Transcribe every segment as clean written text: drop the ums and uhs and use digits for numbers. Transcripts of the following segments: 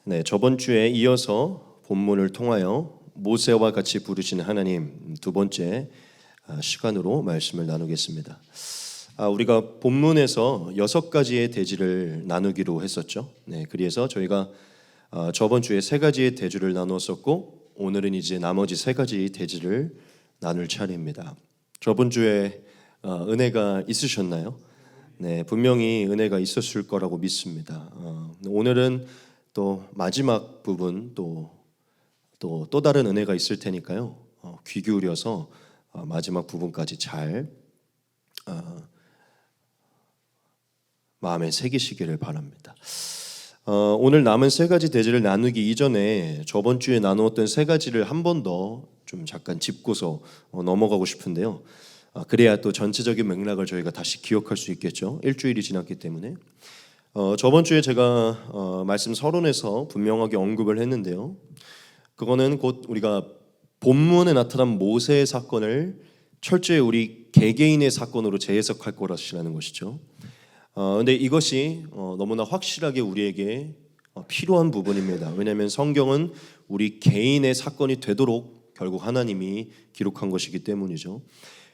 네, 저번 주에 이어서 본문을 통하여 모세와 같이 부르시는 하나님 두 번째 시간으로 말씀을 나누겠습니다. 우리가 본문에서 6가지의 대지를 나누기로 했었죠. 네, 그래서 저희가 저번 주에 3가지의 대주를 나누었었고 오늘은 이제 나머지 3가지 대지를 나눌 차례입니다. 저번 주에 은혜가 있으셨나요? 네, 분명히 은혜가 있었을 거라고 믿습니다. 오늘은 또 마지막 부분 또 다른 은혜가 있을 테니까요. 귀 기울여서 마지막 부분까지 잘 마음에 새기시기를 바랍니다. 오늘 남은 3가지 대지를 나누기 이전에 저번 주에 나누었던 3가지를 한 번 더 좀 잠깐 짚고서 넘어가고 싶은데요. 그래야 또 전체적인 맥락을 저희가 다시 기억할 수 있겠죠. 일주일이 지났기 때문에. 저번 주에 제가 말씀 서론에서 분명하게 언급을 했는데요. 그거는 곧 우리가 본문에 나타난 모세의 사건을 철저히 우리 개개인의 사건으로 재해석할 거라시라는 것이죠. 근데 이것이 너무나 확실하게 우리에게 필요한 부분입니다. 왜냐하면 성경은 우리 개인의 사건이 되도록 결국 하나님이 기록한 것이기 때문이죠.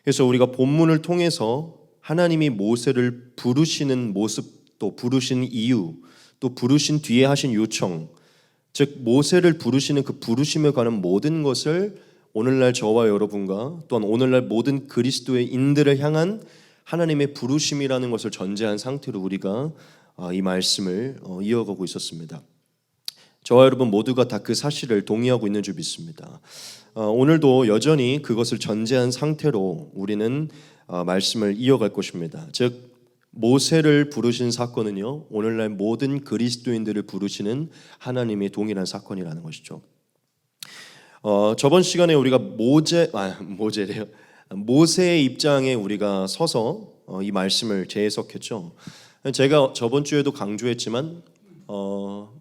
그래서 우리가 본문을 통해서 하나님이 모세를 부르시는 모습, 또 부르신 이유, 또 부르신 뒤에 하신 요청, 즉 모세를 부르시는 그 부르심에 관한 모든 것을 오늘날 저와 여러분과 또한 오늘날 모든 그리스도의 인들을 향한 하나님의 부르심이라는 것을 전제한 상태로 우리가 이 말씀을 이어가고 있었습니다. 저와 여러분 모두가 다 그 사실을 동의하고 있는 줄 믿습니다. 오늘도 여전히 그것을 전제한 상태로 우리는 말씀을 이어갈 것입니다. 즉 모세를 부르신 사건은요, 오늘날 모든 그리스도인들을 부르시는 하나님의 동일한 사건이라는 것이죠. 저번 시간에 우리가 모세의 입장에 우리가 서서 이 말씀을 재해석했죠. 제가 저번 주에도 강조했지만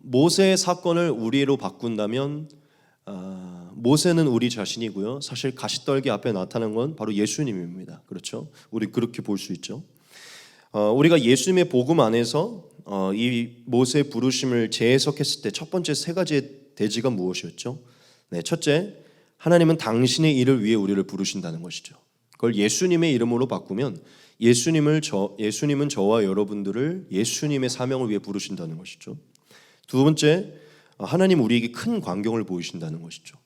모세의 사건을 우리로 바꾼다면 모세는 우리 자신이고요. 사실 가시떨기 앞에 나타난 건 바로 예수님입니다. 그렇죠? 우리 그렇게 볼 수 있죠. 우리가 예수님의 복음 안에서 이 모세의 부르심을 재해석했을 때 첫 번째 3가지의 대지가 무엇이었죠? 네, 첫째, 하나님은 당신의 일을 위해 우리를 부르신다는 것이죠. 그걸 예수님의 이름으로 바꾸면 예수님은 저와 여러분들을 예수님의 사명을 위해 부르신다는 것이죠. 두 번째, 하나님 우리에게 큰 광경을 보이신다는 것이죠.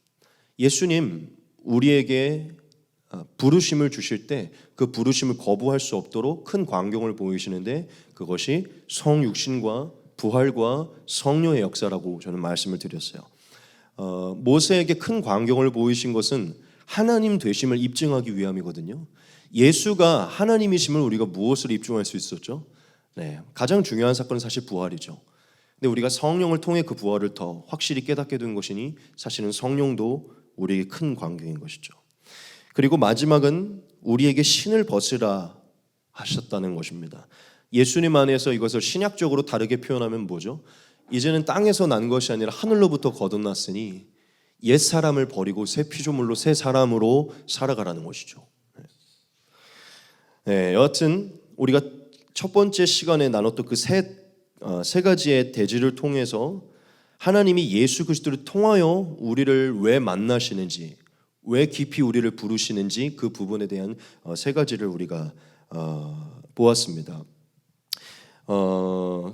예수님 우리에게 부르심을 주실 때 그 부르심을 거부할 수 없도록 큰 광경을 보이시는데 그것이 성육신과 부활과 성령의 역사라고 저는 말씀을 드렸어요. 모세에게 큰 광경을 보이신 것은 하나님 되심을 입증하기 위함이거든요. 예수가 하나님이심을 우리가 무엇으로 입증할 수 있었죠? 네, 가장 중요한 사건은 사실 부활이죠. 근데 우리가 성령을 통해 그 부활을 더 확실히 깨닫게 된 것이니 사실은 성령도 우리에게 큰 광경인 것이죠. 그리고 마지막은 우리에게 신을 벗으라 하셨다는 것입니다. 예수님 안에서 이것을 신약적으로 다르게 표현하면 뭐죠? 이제는 땅에서 난 것이 아니라 하늘로부터 거듭났으니 옛 사람을 버리고 새 피조물로 새 사람으로 살아가라는 것이죠. 네, 여하튼 우리가 첫 번째 시간에 나눴던 그 세 가지의 대지를 통해서 하나님이 예수 그리스도를 통하여 우리를 왜 만나시는지, 왜 깊이 우리를 부르시는지 그 부분에 대한 3가지를 우리가 보았습니다.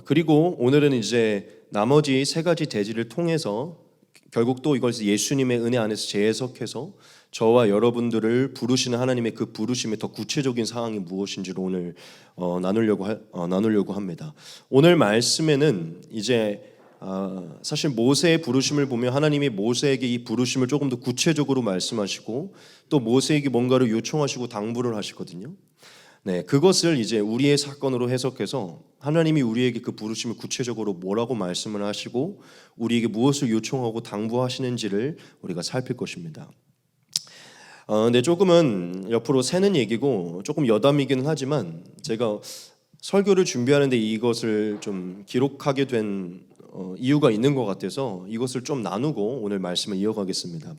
그리고 오늘은 이제 나머지 3가지 대지를 통해서 결국 또 이것을 예수님의 은혜 안에서 재해석해서 저와 여러분들을 부르시는 하나님의 그 부르심의 더 구체적인 상황이 무엇인지를 오늘 나누려고 합니다. 오늘 말씀에는 이제 사실 모세의 부르심을 보면 하나님이 모세에게 이 부르심을 조금 더 구체적으로 말씀하시고 또 모세에게 뭔가를 요청하시고 당부를 하시거든요. 네, 그것을 이제 우리의 사건으로 해석해서 하나님이 우리에게 그 부르심을 구체적으로 뭐라고 말씀을 하시고 우리에게 무엇을 요청하고 당부하시는지를 우리가 살필 것입니다. 근데 조금은 옆으로 새는 얘기고 조금 여담이기는 하지만 제가 설교를 준비하는데 이것을 좀 기록하게 된 이유가 있는 것 같아서 이것을 좀 나누고 오늘 말씀을 이어가겠습니다.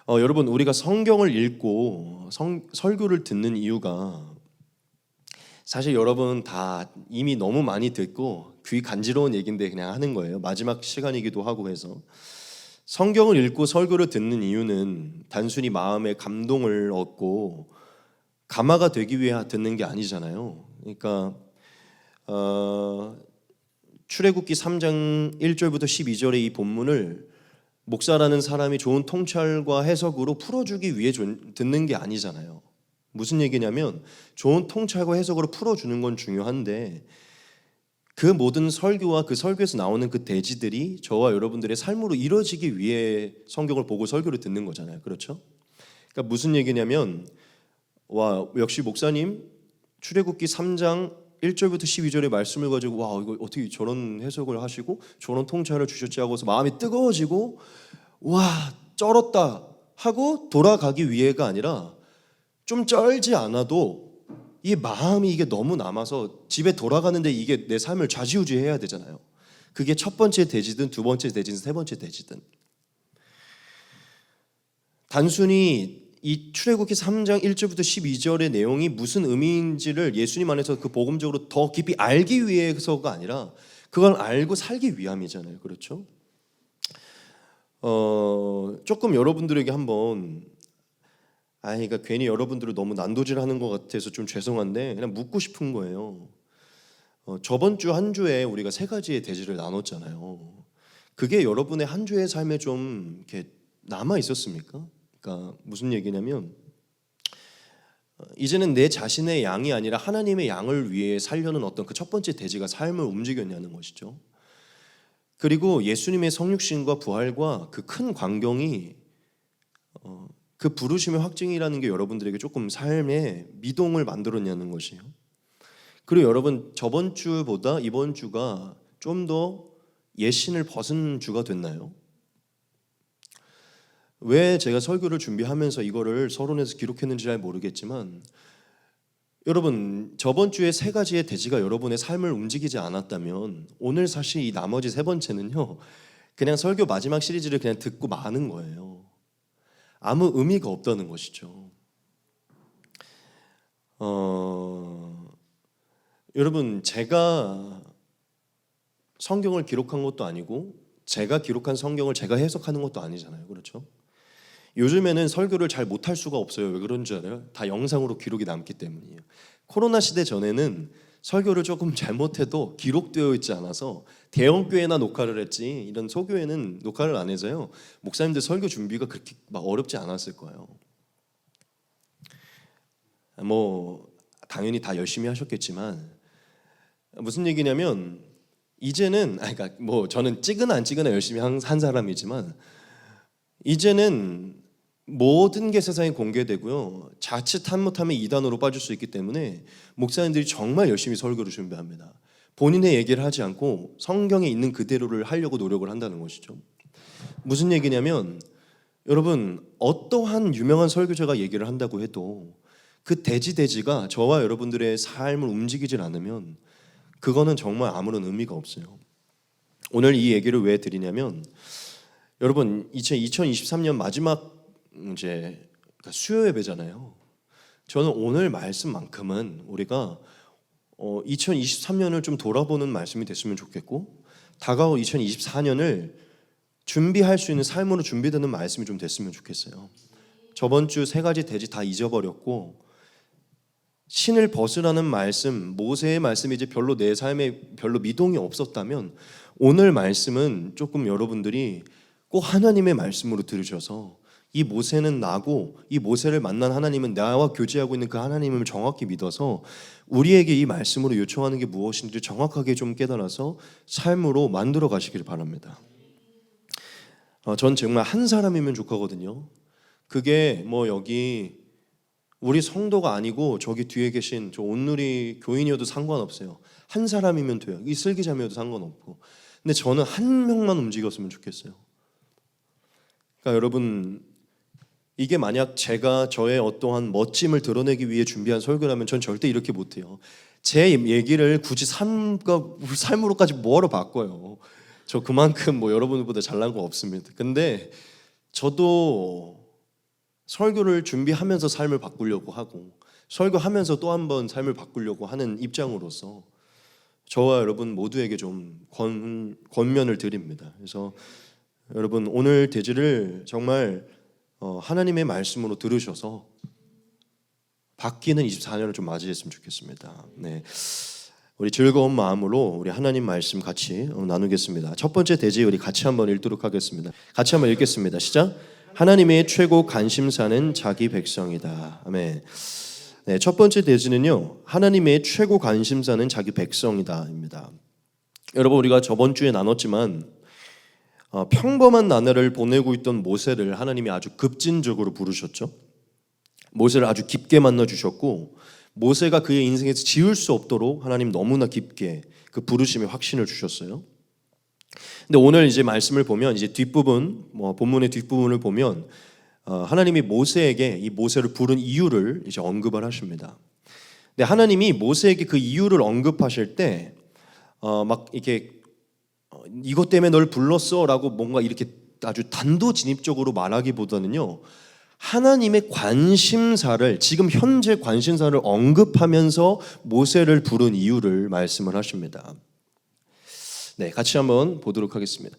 여러분 우리가 성경을 읽고 설교를 듣는 이유가 사실 여러분 다 이미 너무 많이 듣고 귀 간지러운 얘기인데 그냥 하는 거예요. 마지막 시간이기도 하고 해서 성경을 읽고 설교를 듣는 이유는 단순히 마음에 감동을 얻고 감화가 되기 위해 듣는 게 아니잖아요. 그러니까 출애굽기 3장 1절부터 12절의 이 본문을 목사라는 사람이 좋은 통찰과 해석으로 풀어주기 위해 듣는 게 아니잖아요. 무슨 얘기냐면 좋은 통찰과 해석으로 풀어주는 건 중요한데 그 모든 설교와 그 설교에서 나오는 그 대지들이 저와 여러분들의 삶으로 이루어지기 위해 성경을 보고 설교를 듣는 거잖아요. 그렇죠? 그러니까 무슨 얘기냐면 역시 목사님 출애굽기 3장 1절부터 12절의 말씀을 가지고 와 이거 어떻게 저런 해석을 하시고 저런 통찰을 주셨지 하고서 마음이 뜨거워지고 와 쩔었다 하고 돌아가기 위해가 아니라 좀 쩔지 않아도 이 마음이 이게 너무 남아서 집에 돌아가는데 이게 내 삶을 좌지우지해야 되잖아요. 그게 첫 번째 대지든 두 번째 대지든 세 번째 대지든 단순히 이 출애굽기 3장 1절부터 12절의 내용이 무슨 의미인지를 예수님 안에서 그 복음적으로 더 깊이 알기 위해서가 아니라 그걸 알고 살기 위함이잖아요. 그렇죠? 조금 여러분들에게 한번 그러니까 괜히 여러분들을 너무 난도질하는 것 같아서 좀 죄송한데 그냥 묻고 싶은 거예요. 저번 주 한 주에 우리가 세 가지의 대지를 나눴잖아요. 그게 여러분의 한 주의 삶에 좀 이렇게 남아 있었습니까? 그러니까 무슨 얘기냐면 이제는 내 자신의 양이 아니라 하나님의 양을 위해 살려는 어떤 그 첫 번째 대지가 삶을 움직였냐는 것이죠. 그리고 예수님의 성육신과 부활과 그 큰 광경이 그 부르심의 확증이라는 게 여러분들에게 조금 삶에 미동을 만들었냐는 것이에요. 그리고 여러분 저번 주보다 이번 주가 좀 더 예신을 벗은 주가 됐나요? 왜 제가 설교를 준비하면서 이거를 서론에서 기록했는지 잘 모르겠지만 여러분 저번 주에 세 가지의 대지가 여러분의 삶을 움직이지 않았다면 오늘 사실 이 나머지 세 번째는요 그냥 설교 마지막 시리즈를 그냥 듣고 마는 거예요. 아무 의미가 없다는 것이죠. 여러분 제가 성경을 기록한 것도 아니고 제가 기록한 성경을 제가 해석하는 것도 아니잖아요. 그렇죠? 요즘에는 설교를 잘 못할 수가 없어요. 왜 그런 줄 알아요? 다 영상으로 기록이 남기 때문이에요. 코로나 시대 전에는 설교를 조금 잘못해도 기록되어 있지 않아서 대형교회나 녹화를 했지 이런 소교회는 녹화를 안 해서요. 목사님들 설교 준비가 그렇게 막 어렵지 않았을 거예요. 뭐 당연히 다 열심히 하셨겠지만 무슨 얘기냐면 이제는 그러니까 뭐 저는 찍으나 안 찍으나 열심히 한 사람이지만 이제는 모든 게 세상에 공개되고요. 자칫 잘못하면 이단으로 빠질 수 있기 때문에 목사님들이 정말 열심히 설교를 준비합니다. 본인의 얘기를 하지 않고 성경에 있는 그대로를 하려고 노력을 한다는 것이죠. 무슨 얘기냐면 여러분 어떠한 유명한 설교자가 얘기를 한다고 해도 그 대지가 저와 여러분들의 삶을 움직이질 않으면 그거는 정말 아무런 의미가 없어요. 오늘 이 얘기를 왜 드리냐면 여러분 2023년 마지막 이제 수요 예배잖아요. 저는 오늘 말씀만큼은 우리가 2023년을 좀 돌아보는 말씀이 됐으면 좋겠고 다가올 2024년을 준비할 수 있는 삶으로 준비되는 말씀이 좀 됐으면 좋겠어요. 저번 주 세 가지 대지 다 잊어버렸고 신을 벗으라는 말씀, 모세의 말씀이 이제 별로 내 삶에 별로 미동이 없었다면 오늘 말씀은 조금 여러분들이 꼭 하나님의 말씀으로 들으셔서 이 모세는 나고 이 모세를 만난 하나님은 나와 교제하고 있는 그 하나님을 정확히 믿어서 우리에게 이 말씀으로 요청하는 게 무엇인지 정확하게 좀 깨달아서 삶으로 만들어 가시길 바랍니다. 전 정말 한 사람이면 좋거든요. 그게 뭐 여기 우리 성도가 아니고 저기 뒤에 계신 저 온누리 교인이어도 상관없어요. 한 사람이면 돼요. 이 슬기자매여도 상관없고. 근데 저는 한 명만 움직였으면 좋겠어요. 그러니까 여러분 이게 만약 제가 저의 어떠한 멋짐을 드러내기 위해 준비한 설교라면 전 절대 이렇게 못해요. 제 얘기를 굳이 삶으로까지 뭐하러 바꿔요. 저 그만큼 뭐 여러분들보다 잘난 거 없습니다. 근데 저도 설교를 준비하면서 삶을 바꾸려고 하고 설교하면서 또 한 번 삶을 바꾸려고 하는 입장으로서 저와 여러분 모두에게 좀 권면을 드립니다. 그래서 여러분 오늘 대지를 정말 하나님의 말씀으로 들으셔서 바뀌는 24년을 좀 맞이했으면 좋겠습니다. 네, 우리 즐거운 마음으로 우리 하나님 말씀 같이 나누겠습니다. 첫 번째 대지 우리 같이 한번 읽도록 하겠습니다. 같이 한번 읽겠습니다. 시작. 하나님의 최고 관심사는 자기 백성이다. 아멘. 네, 첫 번째 대지는요, 하나님의 최고 관심사는 자기 백성이다입니다. 여러분 우리가 저번 주에 나눴지만 평범한 나날을 보내고 있던 모세를 하나님이 아주 급진적으로 부르셨죠. 모세를 아주 깊게 만나 주셨고 모세가 그의 인생에서 지울 수 없도록 하나님 너무나 깊게 그 부르심의 확신을 주셨어요. 근데 오늘 이제 말씀을 보면 이제 뒷부분 본문의 뒷부분을 보면 하나님이 모세에게 이 모세를 부른 이유를 이제 언급을 하십니다. 근데 하나님이 모세에게 그 이유를 언급하실 때 막 이렇게 이것 때문에 널 불렀어라고 뭔가 이렇게 아주 단도직입적으로 말하기보다는요, 하나님의 관심사를 지금 현재 관심사를 언급하면서 모세를 부른 이유를 말씀을 하십니다. 네, 같이 한번 보도록 하겠습니다.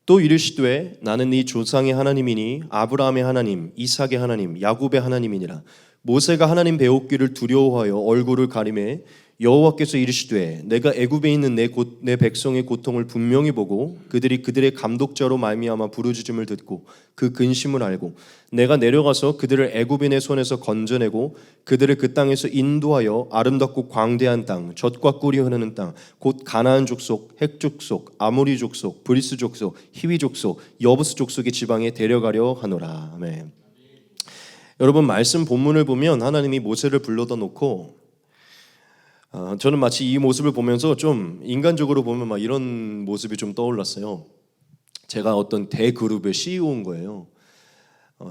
또 이르시되 나는 네 조상의 하나님이니 아브라함의 하나님, 이삭의 하나님, 야곱의 하나님이니라. 모세가 하나님 배우기를 두려워하여 얼굴을 가리매 여호와께서 이르시되 내가 애굽에 있는 내 백성의 고통을 분명히 보고 그들의 감독자로 말미암아 부르짖음을 듣고 그 근심을 알고 내가 내려가서 그들을 애굽인의 손에서 건져내고 그들을 그 땅에서 인도하여 아름답고 광대한 땅 젖과 꿀이 흐르는 땅 곧 가나안 족속, 헷 족속, 아모리 족속, 브리스 족속, 히위 족속, 여부스 족속의 지방에 데려가려 하노라. 아멘. 여러분 말씀 본문을 보면 하나님이 모세를 불러다 놓고 저는 마치 이 모습을 보면서 좀 인간적으로 보면 막 이런 모습이 좀 떠올랐어요. 제가 어떤 대그룹의 CEO인 거예요.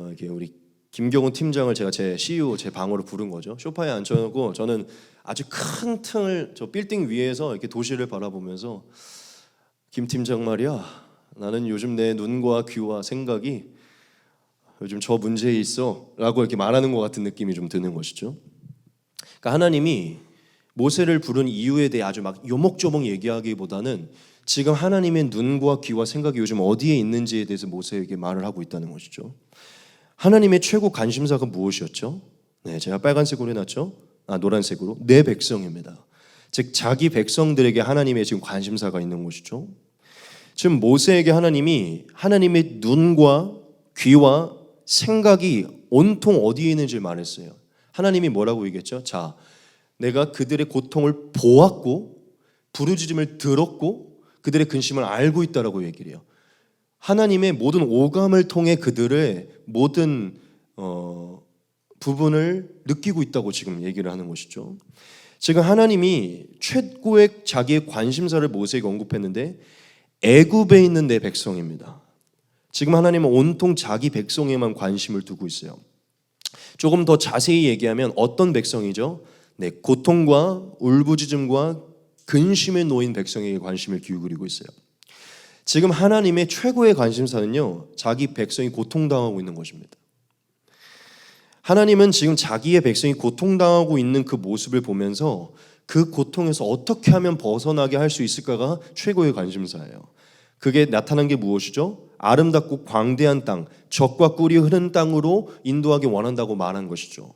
이렇게 우리 김경훈 팀장을 제가 제 CEO 제 방으로 부른 거죠. 소파에 앉혀놓고 저는 아주 큰 틈을 저 빌딩 위에서 이렇게 도시를 바라보면서 김 팀장 말이야, 나는 요즘 내 눈과 귀와 생각이 요즘 저 문제에 있어라고 이렇게 말하는 것 같은 느낌이 좀 드는 것이죠. 그러니까 하나님이 모세를 부른 이유에 대해 아주 막 요목조목 얘기하기보다는 지금 하나님의 눈과 귀와 생각이 요즘 어디에 있는지에 대해서 모세에게 말을 하고 있다는 것이죠. 하나님의 최고 관심사가 무엇이었죠? 네, 제가 빨간색으로 해놨죠. 노란색으로 내 백성입니다. 즉 자기 백성들에게 하나님의 지금 관심사가 있는 것이죠. 지금 모세에게 하나님이 하나님의 눈과 귀와 생각이 온통 어디에 있는지 말했어요. 하나님이 뭐라고 얘기했죠? 자, 내가 그들의 고통을 보았고 부르짖음을 들었고 그들의 근심을 알고 있다라고 얘기를 해요. 하나님의 모든 오감을 통해 그들의 모든 부분을 느끼고 있다고 지금 얘기를 하는 것이죠. 지금 하나님이 최고의 자기의 관심사를 모세에게 언급했는데 애굽에 있는 내 백성입니다. 지금 하나님은 온통 자기 백성에만 관심을 두고 있어요. 조금 더 자세히 얘기하면 어떤 백성이죠? 네, 고통과 울부짖음과 근심에 놓인 백성에게 관심을 기울이고 있어요. 지금 하나님의 최고의 관심사는요, 자기 백성이 고통당하고 있는 것입니다. 하나님은 지금 자기의 백성이 고통당하고 있는 그 모습을 보면서 그 고통에서 어떻게 하면 벗어나게 할 수 있을까가 최고의 관심사예요. 그게 나타난 게 무엇이죠? 아름답고 광대한 땅, 젖과 꿀이 흐르는 땅으로 인도하기 원한다고 말한 것이죠.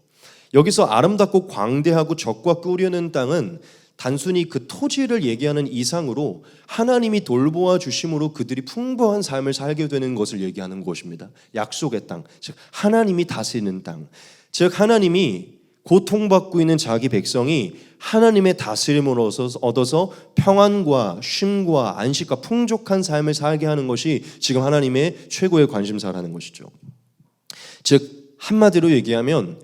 여기서 아름답고 광대하고 젖과 꿀이 흐르는 땅은 단순히 그 토지를 얘기하는 이상으로 하나님이 돌보아 주심으로 그들이 풍부한 삶을 살게 되는 것을 얘기하는 것입니다. 약속의 땅, 즉 하나님이 다스리는 땅, 즉 하나님이 고통받고 있는 자기 백성이 하나님의 다스림을 얻어서 평안과 쉼과 안식과 풍족한 삶을 살게 하는 것이 지금 하나님의 최고의 관심사라는 것이죠. 즉 한마디로 얘기하면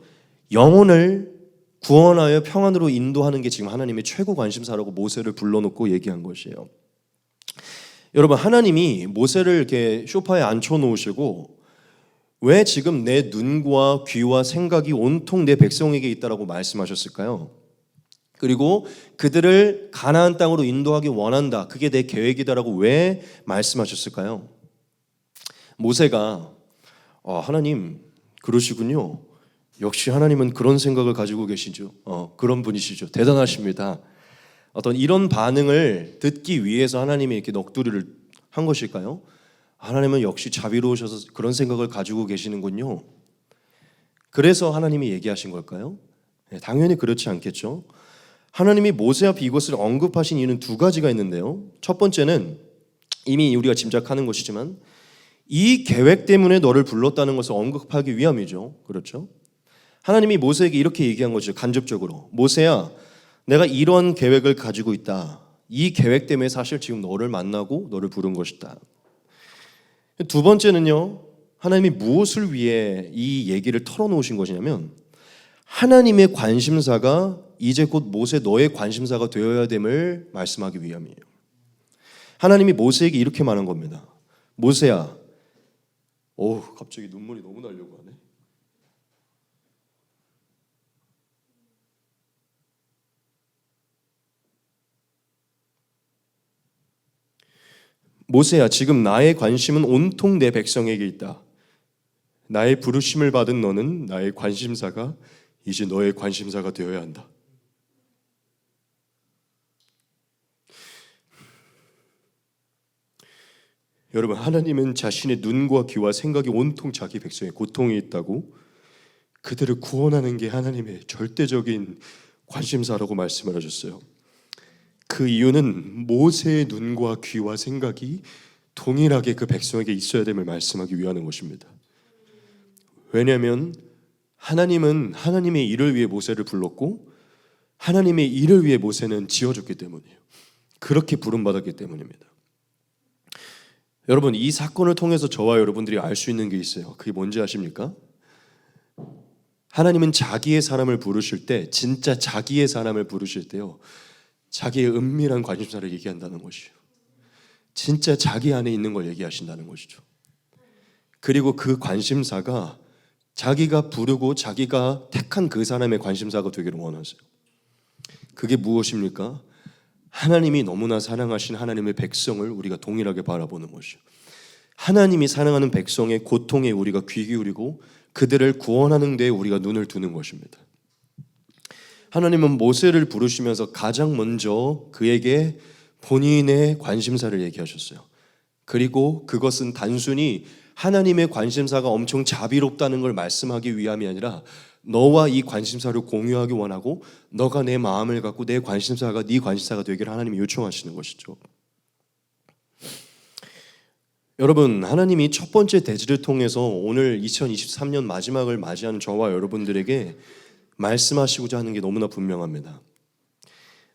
영혼을 구원하여 평안으로 인도하는 게 지금 하나님의 최고 관심사라고 모세를 불러놓고 얘기한 것이에요. 여러분, 하나님이 모세를 이렇게 소파에 앉혀놓으시고 왜 지금 내 눈과 귀와 생각이 온통 내 백성에게 있다라고 말씀하셨을까요? 그리고 그들을 가나안 땅으로 인도하기 원한다, 그게 내 계획이다라고 왜 말씀하셨을까요? 모세가 하나님 그러시군요, 역시 하나님은 그런 생각을 가지고 계시죠. 그런 분이시죠. 대단하십니다. 어떤 이런 반응을 듣기 위해서 하나님이 이렇게 넋두리를 한 것일까요? 하나님은 역시 자비로우셔서 그런 생각을 가지고 계시는군요. 그래서 하나님이 얘기하신 걸까요? 당연히 그렇지 않겠죠. 하나님이 모세 앞에 이것을 언급하신 이유는 두 가지가 있는데요. 첫 번째는 이미 우리가 짐작하는 것이지만 이 계획 때문에 너를 불렀다는 것을 언급하기 위함이죠. 그렇죠? 하나님이 모세에게 이렇게 얘기한 거죠. 간접적으로. 모세야, 내가 이런 계획을 가지고 있다. 이 계획 때문에 사실 지금 너를 만나고 너를 부른 것이다. 두 번째는요. 하나님이 무엇을 위해 이 얘기를 털어놓으신 것이냐면 하나님의 관심사가 이제 곧 모세 너의 관심사가 되어야 됨을 말씀하기 위함이에요. 하나님이 모세에게 이렇게 말한 겁니다. 모세야, 갑자기 눈물이 너무 나려고 하네. 모세야, 지금 나의 관심은 온통 내 백성에게 있다. 나의 부르심을 받은 너는 나의 관심사가 이제 너의 관심사가 되어야 한다. 여러분, 하나님은 자신의 눈과 귀와 생각이 온통 자기 백성의 고통에 있다고 그들을 구원하는 게 하나님의 절대적인 관심사라고 말씀을 하셨어요. 그 이유는 모세의 눈과 귀와 생각이 동일하게 그 백성에게 있어야 됨을 말씀하기 위하는 것입니다. 왜냐하면 하나님은 하나님의 일을 위해 모세를 불렀고 하나님의 일을 위해 모세는 지어졌기 때문이에요. 그렇게 부름받았기 때문입니다. 여러분, 이 사건을 통해서 저와 여러분들이 알 수 있는 게 있어요. 그게 뭔지 아십니까? 하나님은 자기의 사람을 부르실 때, 진짜 자기의 사람을 부르실 때요, 자기의 은밀한 관심사를 얘기한다는 것이요. 진짜 자기 안에 있는 걸 얘기하신다는 것이죠. 그리고 그 관심사가 자기가 부르고 자기가 택한 그 사람의 관심사가 되기를 원하세요. 그게 무엇입니까? 하나님이 너무나 사랑하신 하나님의 백성을 우리가 동일하게 바라보는 것이요. 하나님이 사랑하는 백성의 고통에 우리가 귀 기울이고 그들을 구원하는 데에 우리가 눈을 두는 것입니다. 하나님은 모세를 부르시면서 가장 먼저 그에게 본인의 관심사를 얘기하셨어요. 그리고 그것은 단순히 하나님의 관심사가 엄청 자비롭다는 걸 말씀하기 위함이 아니라 너와 이 관심사를 공유하기 원하고 너가 내 마음을 갖고 내 관심사가 네 관심사가 되기를 하나님이 요청하시는 것이죠. 여러분, 하나님이 첫 번째 대지를 통해서 오늘 2023년 마지막을 맞이하는 저와 여러분들에게 말씀하시고자 하는 게 너무나 분명합니다.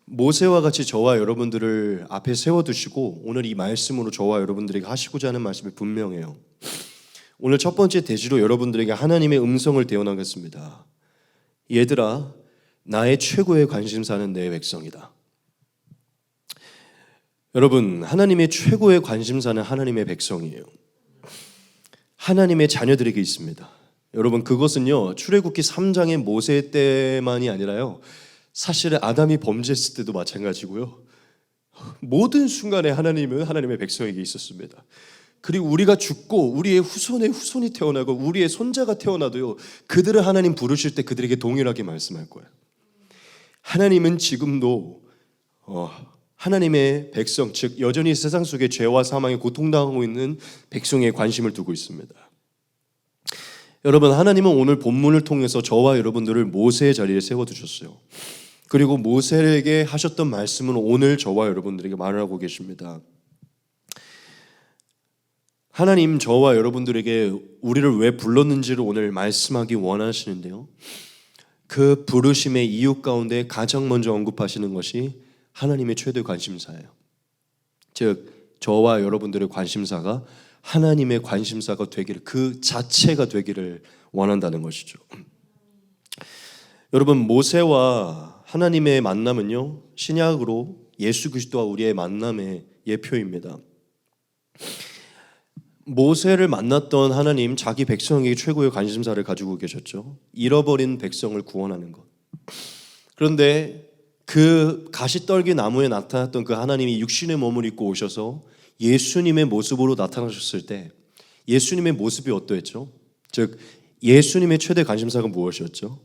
모세와 같이 저와 여러분들을 앞에 세워두시고 오늘 이 말씀으로 저와 여러분들에게 하시고자 하는 말씀이 분명해요. 오늘 첫 번째 대지로 여러분들에게 하나님의 음성을 대언하겠습니다. 얘들아, 나의 최고의 관심사는 내 백성이다. 여러분, 하나님의 최고의 관심사는 하나님의 백성이에요. 하나님의 자녀들에게 있습니다. 여러분, 그것은요 출애굽기 3장의 모세 때만이 아니라요 사실은 아담이 범죄했을 때도 마찬가지고요. 모든 순간에 하나님은 하나님의 백성에게 있었습니다. 그리고 우리가 죽고 우리의 후손의 후손이 태어나고 우리의 손자가 태어나도요 그들을 하나님 부르실 때 그들에게 동일하게 말씀할 거예요. 하나님은 지금도 하나님의 백성, 즉 여전히 세상 속에 죄와 사망에 고통당하고 있는 백성에 관심을 두고 있습니다. 여러분, 하나님은 오늘 본문을 통해서 저와 여러분들을 모세의 자리에 세워두셨어요. 그리고 모세에게 하셨던 말씀은 오늘 저와 여러분들에게 말을 하고 계십니다. 하나님 저와 여러분들에게 우리를 왜 불렀는지를 오늘 말씀하기 원하시는데요. 그 부르심의 이유 가운데 가장 먼저 언급하시는 것이 하나님의 최대 관심사예요. 즉 저와 여러분들의 관심사가 하나님의 관심사가 되기를, 그 자체가 되기를 원한다는 것이죠. 여러분, 모세와 하나님의 만남은요 신약으로 예수 그리스도와 우리의 만남의 예표입니다. 모세를 만났던 하나님, 자기 백성에게 최고의 관심사를 가지고 계셨죠. 잃어버린 백성을 구원하는 것. 그런데 그 가시떨기 나무에 나타났던 그 하나님이 육신의 몸을 입고 오셔서 예수님의 모습으로 나타나셨을 때 예수님의 모습이 어떠했죠? 즉 예수님의 최대 관심사가 무엇이었죠?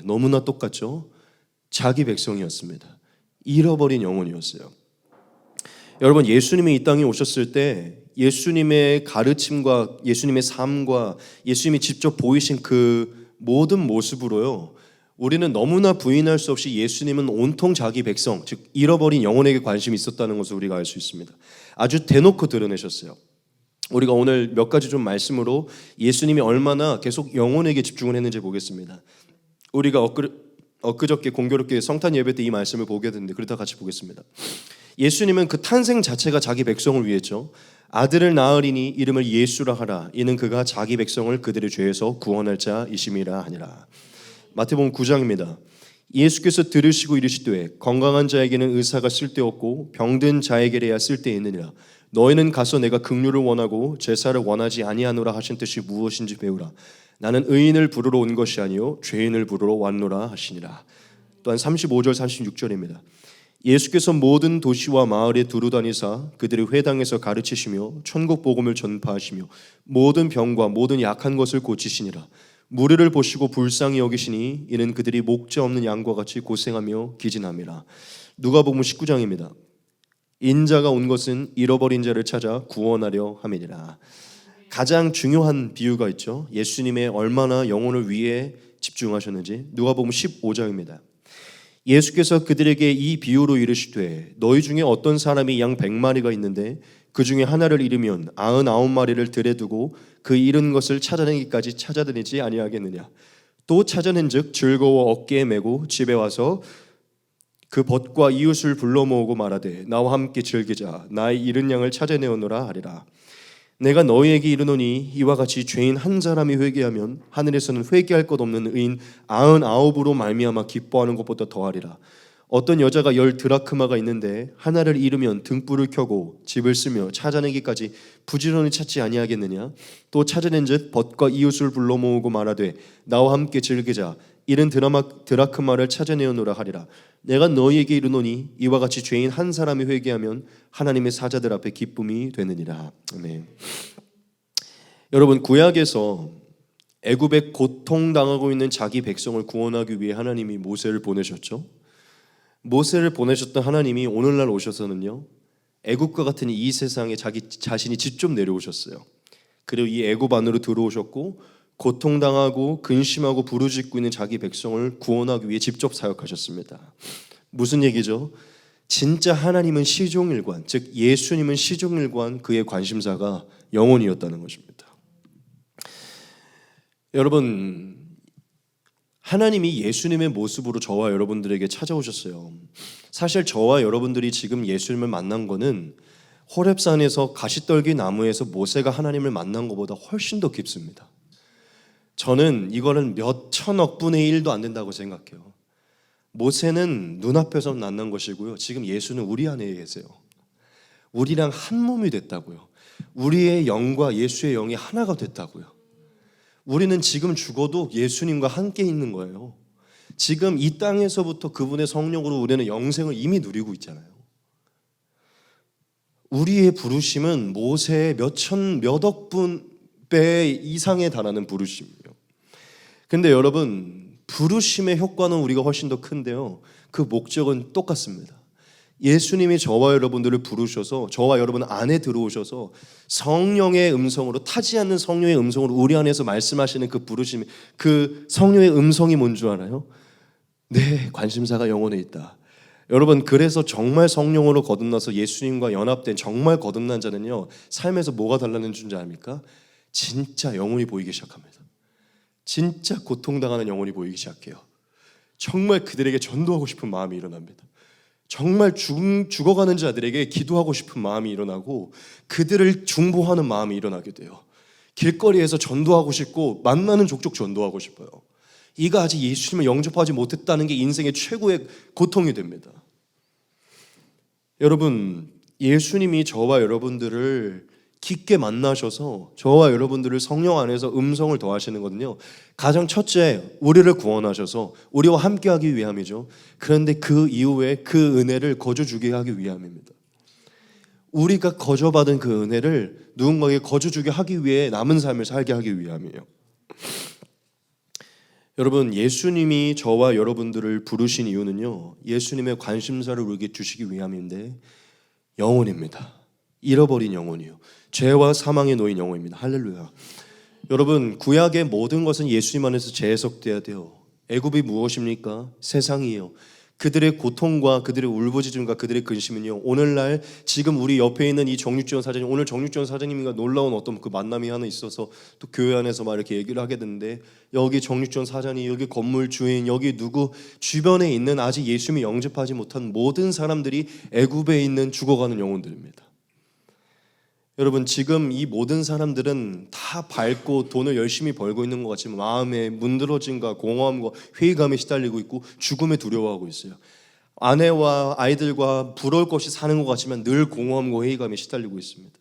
너무나 똑같죠. 자기 백성이었습니다. 잃어버린 영혼이었어요. 여러분, 예수님이 이 땅에 오셨을 때 예수님의 가르침과 예수님의 삶과 예수님이 직접 보이신 그 모든 모습으로요, 우리는 너무나 부인할 수 없이 예수님은 온통 자기 백성, 즉 잃어버린 영혼에게 관심이 있었다는 것을 우리가 알 수 있습니다. 아주 대놓고 드러내셨어요. 우리가 오늘 몇 가지 좀 말씀으로 예수님이 얼마나 계속 영혼에게 집중을 했는지 보겠습니다. 우리가 엊그저께 공교롭게 성탄 예배 때 이 말씀을 보게 됐는데, 그러다 같이 보겠습니다. 예수님은 그 탄생 자체가 자기 백성을 위했죠. 아들을 낳으리니 이름을 예수라 하라. 이는 그가 자기 백성을 그들의 죄에서 구원할 자이심이라 하니라. 마태복음 9장입니다. 예수께서 들으시고 이르시되 건강한 자에게는 의사가 쓸데없고 병든 자에게래야 쓸데있느니라. 너희는 가서 내가 긍휼을 원하고 제사를 원하지 아니하노라 하신 뜻이 무엇인지 배우라. 나는 의인을 부르러 온 것이 아니요 죄인을 부르러 왔노라 하시니라. 또한 35절 36절입니다. 예수께서 모든 도시와 마을에 두루다니사 그들의 회당에서 가르치시며 천국 복음을 전파하시며 모든 병과 모든 약한 것을 고치시니라. 무리를 보시고 불쌍히 여기시니 이는 그들이 목자 없는 양과 같이 고생하며 기진함이라. 누가복음 19장입니다. 인자가 온 것은 잃어버린 자를 찾아 구원하려 함이니라. 가장 중요한 비유가 있죠. 예수님의 얼마나 영혼을 위해 집중하셨는지. 누가복음 15장입니다. 예수께서 그들에게 이 비유로 이르시되 너희 중에 어떤 사람이 양 100마리가 있는데 그 중에 하나를 잃으면 99마리를 들에 두고 그 잃은 것을 찾아내기까지 찾아다니지 아니하겠느냐. 또 찾아낸즉 즐거워 어깨에 메고 집에 와서 그 벗과 이웃을 불러 모으고 말하되 나와 함께 즐기자. 나의 잃은 양을 찾아내오노라 하리라. 내가 너희에게 이르노니 이와 같이 죄인 한 사람이 회개하면 하늘에서는 회개할 것 없는 의인 99으로 말미암아 기뻐하는 것보다 더하리라. 어떤 여자가 10 드라크마가 있는데 하나를 잃으면 등불을 켜고 집을 쓰며 찾아내기까지 부지런히 찾지 아니하겠느냐. 또 찾아낸즉 벗과 이웃을 불러 모으고 말하되 나와 함께 즐기자. 잃은 드라크마를 찾아내오노라 하리라. 내가 너희에게 이르노니 이와 같이 죄인 한 사람이 회개하면 하나님의 사자들 앞에 기쁨이 되느니라. 아멘. 여러분, 구약에서 애굽에 고통당하고 있는 자기 백성을 구원하기 위해 하나님이 모세를 보내셨죠. 모세를 보내셨던 하나님이 오늘날 오셔서는요, 애굽과 같은 이 세상에 자기 자신이 직접 내려오셨어요. 그리고 이 애굽 안으로 들어오셨고 고통당하고 근심하고 부르짖고 있는 자기 백성을 구원하기 위해 직접 사역하셨습니다. 무슨 얘기죠? 진짜 하나님은 시종일관, 즉 예수님은 시종일관 그의 관심사가 영혼이었다는 것입니다. 여러분, 하나님이 예수님의 모습으로 저와 여러분들에게 찾아오셨어요. 사실 저와 여러분들이 지금 예수님을 만난 거는 호렙산에서 가시떨기 나무에서 모세가 하나님을 만난 것보다 훨씬 더 깊습니다. 저는 이거는 몇 천억 분의 1도 안 된다고 생각해요. 모세는 눈앞에서 만난 것이고요. 지금 예수는 우리 안에 계세요. 우리랑 한 몸이 됐다고요. 우리의 영과 예수의 영이 하나가 됐다고요. 우리는 지금 죽어도 예수님과 함께 있는 거예요. 지금 이 땅에서부터 그분의 성령으로 우리는 영생을 이미 누리고 있잖아요. 우리의 부르심은 모세의 몇억 배 이상에 달하는 부르심이에요. 근데 여러분, 부르심의 효과는 우리가 훨씬 더 큰데요, 그 목적은 똑같습니다. 예수님이 저와 여러분들을 부르셔서 저와 여러분 안에 들어오셔서 성령의 음성으로, 타지 않는 성령의 음성으로 우리 안에서 말씀하시는 그 부르심, 그 성령의 음성이 뭔 줄 알아요? 내 관심사가 영혼에 있다. 여러분, 그래서 정말 성령으로 거듭나서 예수님과 연합된 정말 거듭난 자는요, 삶에서 뭐가 달라지는 줄 압니까? 진짜 영혼이 보이기 시작합니다. 진짜 고통당하는 영혼이 보이기 시작해요. 정말 그들에게 전도하고 싶은 마음이 일어납니다. 정말 죽어가는 자들에게 기도하고 싶은 마음이 일어나고 그들을 중보하는 마음이 일어나게 돼요. 길거리에서 전도하고 싶고 만나는 족족 전도하고 싶어요. 이가 아직 예수님을 영접하지 못했다는 게 인생의 최고의 고통이 됩니다. 여러분, 예수님이 저와 여러분들을 깊게 만나셔서 저와 여러분들을 성령 안에서 음성을 더하시는 거는요, 가장 첫째 우리를 구원하셔서 우리와 함께하기 위함이죠. 그런데 그 이후에 그 은혜를 거저주게 하기 위함입니다. 우리가 거저받은 그 은혜를 누군가에게 거저주게 하기 위해 남은 삶을 살게 하기 위함이에요. 여러분, 예수님이 저와 여러분들을 부르신 이유는요, 예수님의 관심사를 우리에게 주시기 위함인데 영혼입니다. 잃어버린 영혼이요, 죄와 사망에 놓인 영혼입니다. 할렐루야. 여러분, 구약의 모든 것은 예수님 안에서 재해석돼야 돼요. 애굽이 무엇입니까? 세상이에요. 그들의 고통과 그들의 울부짖음과 그들의 근심은요, 오늘날 지금 우리 옆에 있는 이 정육지원 사장님, 오늘 정육지원 사장님과 놀라운 어떤 그 만남이 하나 있어서 또 교회 안에서 막 이렇게 얘기를 하게 되는데, 여기 정육지원 사장님, 여기 건물 주인, 여기 누구 주변에 있는 아직 예수님이 영접하지 못한 모든 사람들이 애굽에 있는 죽어가는 영혼들입니다. 여러분, 지금 이 모든 사람들은 다 밝고 돈을 열심히 벌고 있는 것 같지만 마음에 문드러짐과 공허함과 회의감에 시달리고 있고 죽음에 두려워하고 있어요. 아내와 아이들과 부러울 것이 사는 것 같지만 늘 공허함과 회의감에 시달리고 있습니다.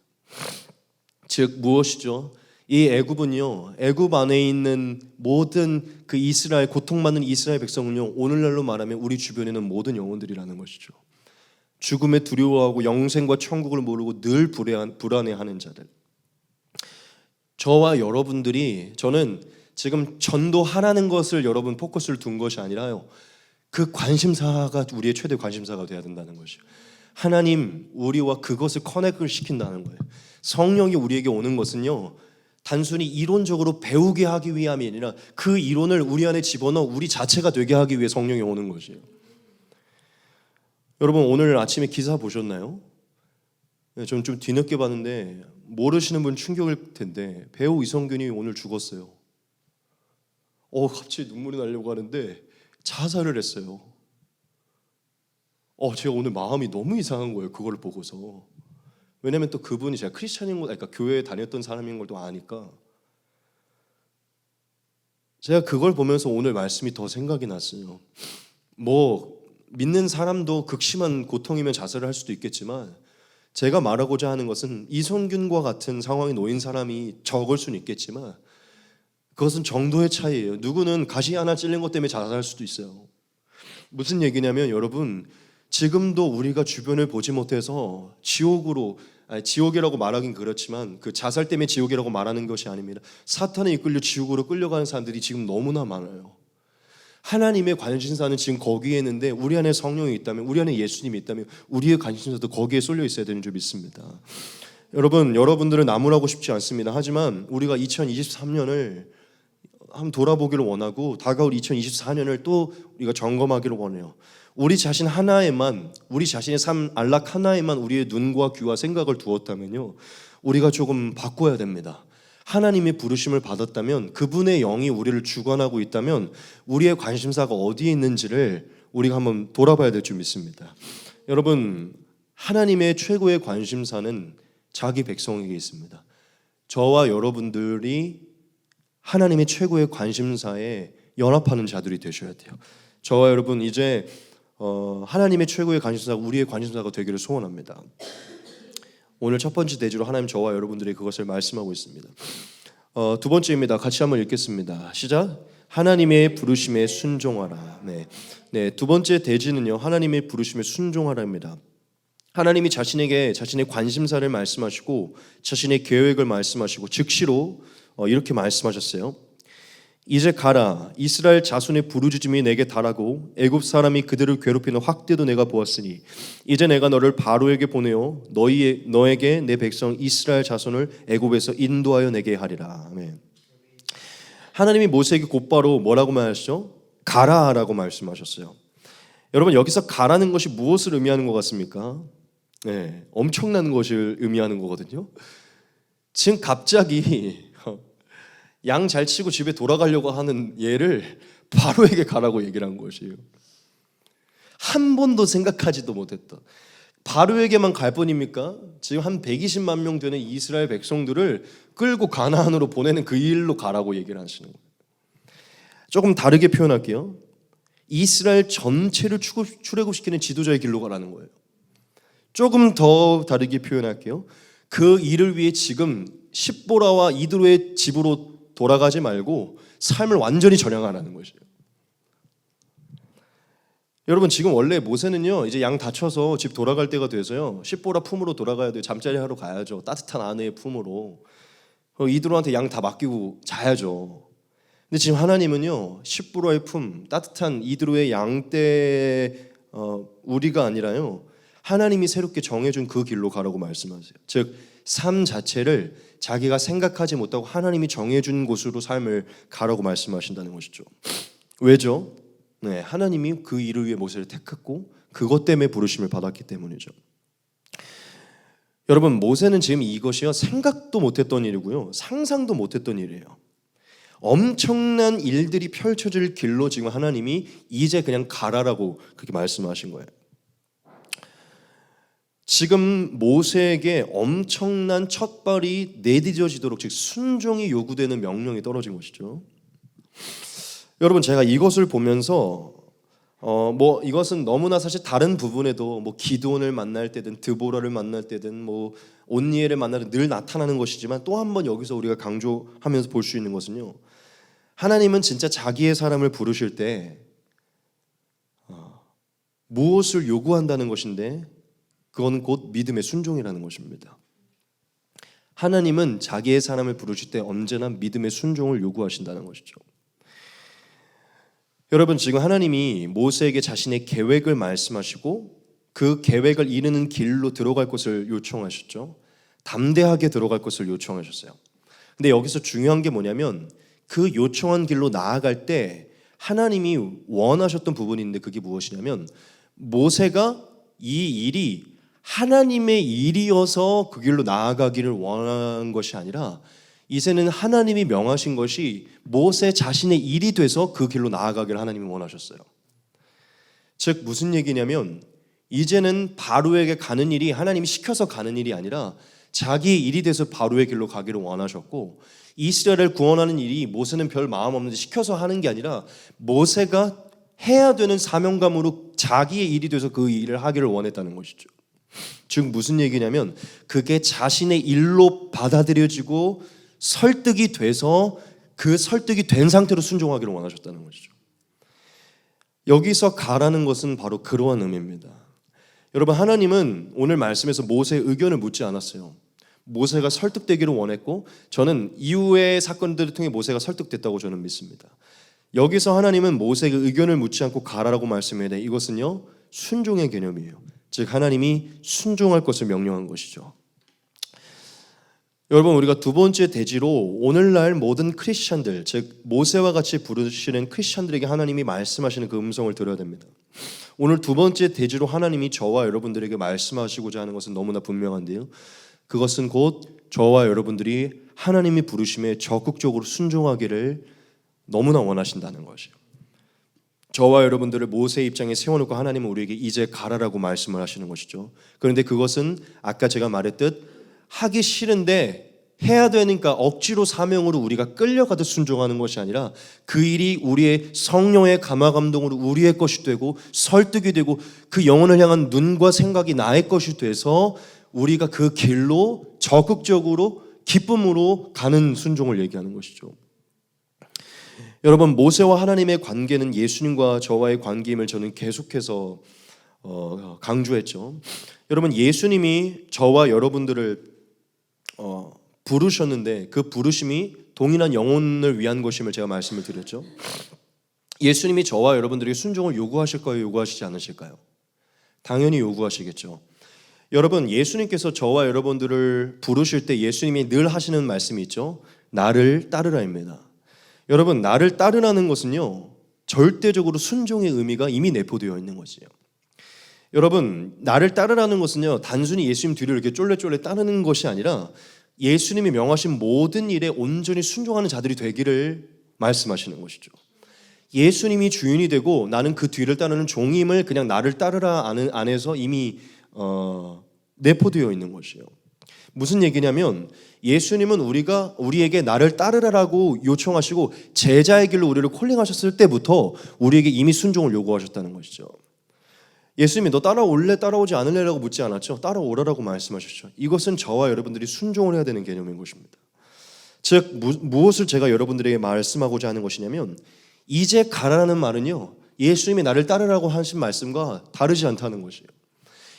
즉 무엇이죠? 이 애굽은요, 애굽 안에 있는 모든 그 이스라엘, 고통받는 이스라엘 백성은요, 오늘날로 말하면 우리 주변에 있는 모든 영혼들이라는 것이죠. 죽음에 두려워하고 영생과 천국을 모르고 늘 불안해하는 자들. 저와 여러분들이, 저는 지금 전도하라는 것을 여러분 포커스를 둔 것이 아니라요, 그 관심사가 우리의 최대 관심사가 돼야 된다는 것이요. 하나님, 우리와 그것을 커넥을 시킨다는 거예요. 성령이 우리에게 오는 것은요, 단순히 이론적으로 배우게 하기 위함이 아니라 그 이론을 우리 안에 집어넣어 우리 자체가 되게 하기 위해 성령이 오는 것이에요. 여러분, 오늘 아침에 기사 보셨나요? 저는 좀 뒤늦게 봤는데 모르시는 분 충격일 텐데 배우 이성균이 오늘 죽었어요. 갑자기 눈물이 나려고 하는데 자살을 했어요. 제가 오늘 마음이 너무 이상한 거예요, 그걸 보고서. 왜냐면 또 그분이 제가 크리스찬인 걸, 그러니까 교회에 다녔던 사람인 걸 또 아니까 제가 그걸 보면서 오늘 말씀이 더 생각이 났어요. 믿는 사람도 극심한 고통이면 자살을 할 수도 있겠지만, 제가 말하고자 하는 것은 이성균과 같은 상황에 놓인 사람이 적을 수는 있겠지만 그것은 정도의 차이예요. 누구는 가시 하나 찔린 것 때문에 자살할 수도 있어요. 무슨 얘기냐면, 여러분, 지금도 우리가 주변을 보지 못해서 지옥이라고 말하긴 그렇지만 그 자살 때문에 지옥이라고 말하는 것이 아닙니다. 사탄에 이끌려 지옥으로 끌려가는 사람들이 지금 너무나 많아요. 하나님의 관심사는 지금 거기에 있는데, 우리 안에 성령이 있다면, 우리 안에 예수님이 있다면 우리의 관심사도 거기에 쏠려 있어야 되는 줄 믿습니다. 여러분들은 나무라고 싶지 않습니다. 하지만 우리가 2023년을 한번 돌아보기를 원하고 다가올 2024년을 또 우리가 점검하기를 원해요. 우리 자신 하나에만, 우리 자신의 삶 안락 하나에만 우리의 눈과 귀와 생각을 두었다면요, 우리가 조금 바꿔야 됩니다. 하나님의 부르심을 받았다면, 그분의 영이 우리를 주관하고 있다면 우리의 관심사가 어디에 있는지를 우리가 한번 돌아봐야 될 줄 믿습니다. 여러분, 하나님의 최고의 관심사는 자기 백성에게 있습니다. 저와 여러분들이 하나님의 최고의 관심사에 연합하는 자들이 되셔야 돼요. 저와 여러분, 이제 하나님의 최고의 관심사가 우리의 관심사가 되기를 소원합니다. 오늘 첫 번째 대지로 하나님 저와 여러분들이 그것을 말씀하고 있습니다. 두 번째입니다. 같이 한번 읽겠습니다. 시작. 하나님의 부르심에 순종하라. 두 번째 대지는요, 하나님의 부르심에 순종하라입니다. 하나님이 자신에게 자신의 관심사를 말씀하시고 자신의 계획을 말씀하시고 즉시로 이렇게 말씀하셨어요. 이제 가라. 이스라엘 자손의 부르짖음이 내게 달하고 애굽 사람이 그들을 괴롭히는 확대도 내가 보았으니 이제 내가 너를 바로에게 보내어 너에게 내 백성 이스라엘 자손을 애굽에서 인도하여 내게 하리라. 아멘. 하나님이 모세에게 곧바로 뭐라고 말하셨죠? 가라라고 말씀하셨어요. 여러분, 여기서 가라는 것이 무엇을 의미하는 것 같습니까? 엄청난 것을 의미하는 거거든요. 지금 갑자기 양 잘 치고 집에 돌아가려고 하는 얘를 바로에게 가라고 얘기를 한 것이에요. 한 번도 생각하지도 못했던, 바로에게만 갈 뿐입니까? 지금 한 120만 명 되는 이스라엘 백성들을 끌고 가나안으로 보내는 그 일로 가라고 얘기를 하시는 거예요. 조금 다르게 표현할게요. 이스라엘 전체를 출애굽시키는 지도자의 길로 가라는 거예요. 조금 더 다르게 표현할게요. 그 일을 위해 지금 십보라와 이드로의 집으로 돌아가지 말고 삶을 완전히 전향하라는 것이에요. 여러분, 지금 원래 모세는요, 이제 양 다쳐서 집 돌아갈 때가 돼서요, 십보라 품으로 돌아가야 돼요. 잠자리 하러 가야죠. 따뜻한 아내의 품으로. 이드로한테 양 다 맡기고 자야죠. 근데 지금 하나님은요 10불어의 품, 따뜻한 이드로의 양떼 우리가 아니라요 하나님이 새롭게 정해준 그 길로 가라고 말씀하세요. 즉 삶 자체를 자기가 생각하지 못하고 하나님이 정해준 곳으로 삶을 가라고 말씀하신다는 것이죠. 왜죠? 네, 하나님이 그 일을 위해 모세를 택했고 그것 때문에 부르심을 받았기 때문이죠. 여러분, 모세는 지금 이것이요 생각도 못했던 일이고요 상상도 못했던 일이에요. 엄청난 일들이 펼쳐질 길로 지금 하나님이 이제 그냥 가라라고 그렇게 말씀하신 거예요. 지금 모세에게 엄청난 첫발이 내디뎌지도록 즉 순종이 요구되는 명령이 떨어진 것이죠. 여러분, 제가 이것을 보면서 이것은 너무나 사실 다른 부분에도 기드온을 만날 때든 드보라를 만날 때든 온니엘을 만날 때 늘 나타나는 것이지만 또 한 번 여기서 우리가 강조하면서 볼 수 있는 것은요, 하나님은 진짜 자기의 사람을 부르실 때 무엇을 요구한다는 것인데 그건 곧 믿음의 순종이라는 것입니다. 하나님은 자기의 사람을 부르실 때 언제나 믿음의 순종을 요구하신다는 것이죠. 여러분, 지금 하나님이 모세에게 자신의 계획을 말씀하시고 그 계획을 이루는 길로 들어갈 것을 요청하셨죠. 담대하게 들어갈 것을 요청하셨어요. 근데 여기서 중요한 게 뭐냐면 그 요청한 길로 나아갈 때 하나님이 원하셨던 부분인데 그게 무엇이냐면 모세가 이 일이 하나님의 일이어서 그 길로 나아가기를 원한 것이 아니라 이제는 하나님이 명하신 것이 모세 자신의 일이 돼서 그 길로 나아가기를 하나님이 원하셨어요. 즉 무슨 얘기냐면 이제는 바로에게 가는 일이 하나님이 시켜서 가는 일이 아니라 자기의 일이 돼서 바로의 길로 가기를 원하셨고, 이스라엘을 구원하는 일이 모세는 별 마음 없는데 시켜서 하는 게 아니라 모세가 해야 되는 사명감으로 자기의 일이 돼서 그 일을 하기를 원했다는 것이죠. 즉 무슨 얘기냐면 그게 자신의 일로 받아들여지고 설득이 돼서 그 설득이 된 상태로 순종하기를 원하셨다는 것이죠. 여기서 가라는 것은 바로 그러한 의미입니다. 여러분, 하나님은 오늘 말씀에서 모세의 의견을 묻지 않았어요. 모세가 설득되기를 원했고 저는 이후의 사건들을 통해 모세가 설득됐다고 저는 믿습니다. 여기서 하나님은 모세에게 의견을 묻지 않고 가라라고 말씀해야 돼. 이것은요 순종의 개념이에요. 즉 하나님이 순종할 것을 명령한 것이죠. 여러분, 우리가 두 번째 대지로 오늘날 모든 크리스찬들, 즉 모세와 같이 부르시는 크리스찬들에게 하나님이 말씀하시는 그 음성을 들어야 됩니다. 오늘 두 번째 대지로 하나님이 저와 여러분들에게 말씀하시고자 하는 것은 너무나 분명한데요, 그것은 곧 저와 여러분들이 하나님이 부르심에 적극적으로 순종하기를 너무나 원하신다는 것이에요. 저와 여러분들을 모세의 입장에 세워놓고 하나님은 우리에게 이제 가라라고 말씀을 하시는 것이죠. 그런데 그것은 아까 제가 말했듯 하기 싫은데 해야 되니까 억지로 사명으로 우리가 끌려가듯 순종하는 것이 아니라 그 일이 우리의 성령의 감화감동으로 우리의 것이 되고 설득이 되고 그 영혼을 향한 눈과 생각이 나의 것이 돼서 우리가 그 길로 적극적으로 기쁨으로 가는 순종을 얘기하는 것이죠. 여러분, 모세와 하나님의 관계는 예수님과 저와의 관계임을 저는 계속해서 강조했죠. 여러분, 예수님이 저와 여러분들을 부르셨는데 그 부르심이 동일한 영혼을 위한 것임을 제가 말씀을 드렸죠. 예수님이 저와 여러분들에게 순종을 요구하실까요? 요구하시지 않으실까요? 당연히 요구하시겠죠. 여러분, 예수님께서 저와 여러분들을 부르실 때 예수님이 늘 하시는 말씀이 있죠. 나를 따르라입니다. 여러분, 나를 따르라는 것은요 절대적으로 순종의 의미가 이미 내포되어 있는 것이에요. 여러분, 나를 따르라는 것은요 단순히 예수님 뒤를 이렇게 쫄래쫄래 따르는 것이 아니라 예수님이 명하신 모든 일에 온전히 순종하는 자들이 되기를 말씀하시는 것이죠. 예수님이 주인이 되고 나는 그 뒤를 따르는 종임을 그냥 나를 따르라 안에서 이미 내포되어 있는 것이에요. 무슨 얘기냐면 예수님은 우리에게 나를 따르라라고 요청하시고 제자의 길로 우리를 콜링하셨을 때부터 우리에게 이미 순종을 요구하셨다는 것이죠. 예수님이 너 따라올래 따라오지 않을래라고 묻지 않았죠. 따라오라라고 말씀하셨죠. 이것은 저와 여러분들이 순종을 해야 되는 개념인 것입니다. 즉 무엇을 제가 여러분들에게 말씀하고자 하는 것이냐면 이제 가라는 말은요 예수님이 나를 따르라고 하신 말씀과 다르지 않다는 것이에요.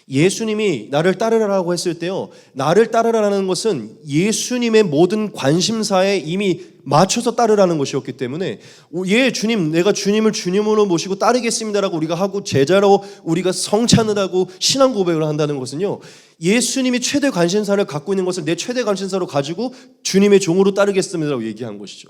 예수님이 나를 따르라고 했을 때요 나를 따르라는 것은 예수님의 모든 관심사에 이미 맞춰서 따르라는 것이었기 때문에 주님, 내가 주님을 주님으로 모시고 따르겠습니다라고 우리가 하고 제자로 우리가 성찬을 하고 신앙 고백을 한다는 것은요, 예수님이 최대 관심사를 갖고 있는 것을 내 최대 관심사로 가지고 주님의 종으로 따르겠습니다라고 얘기한 것이죠.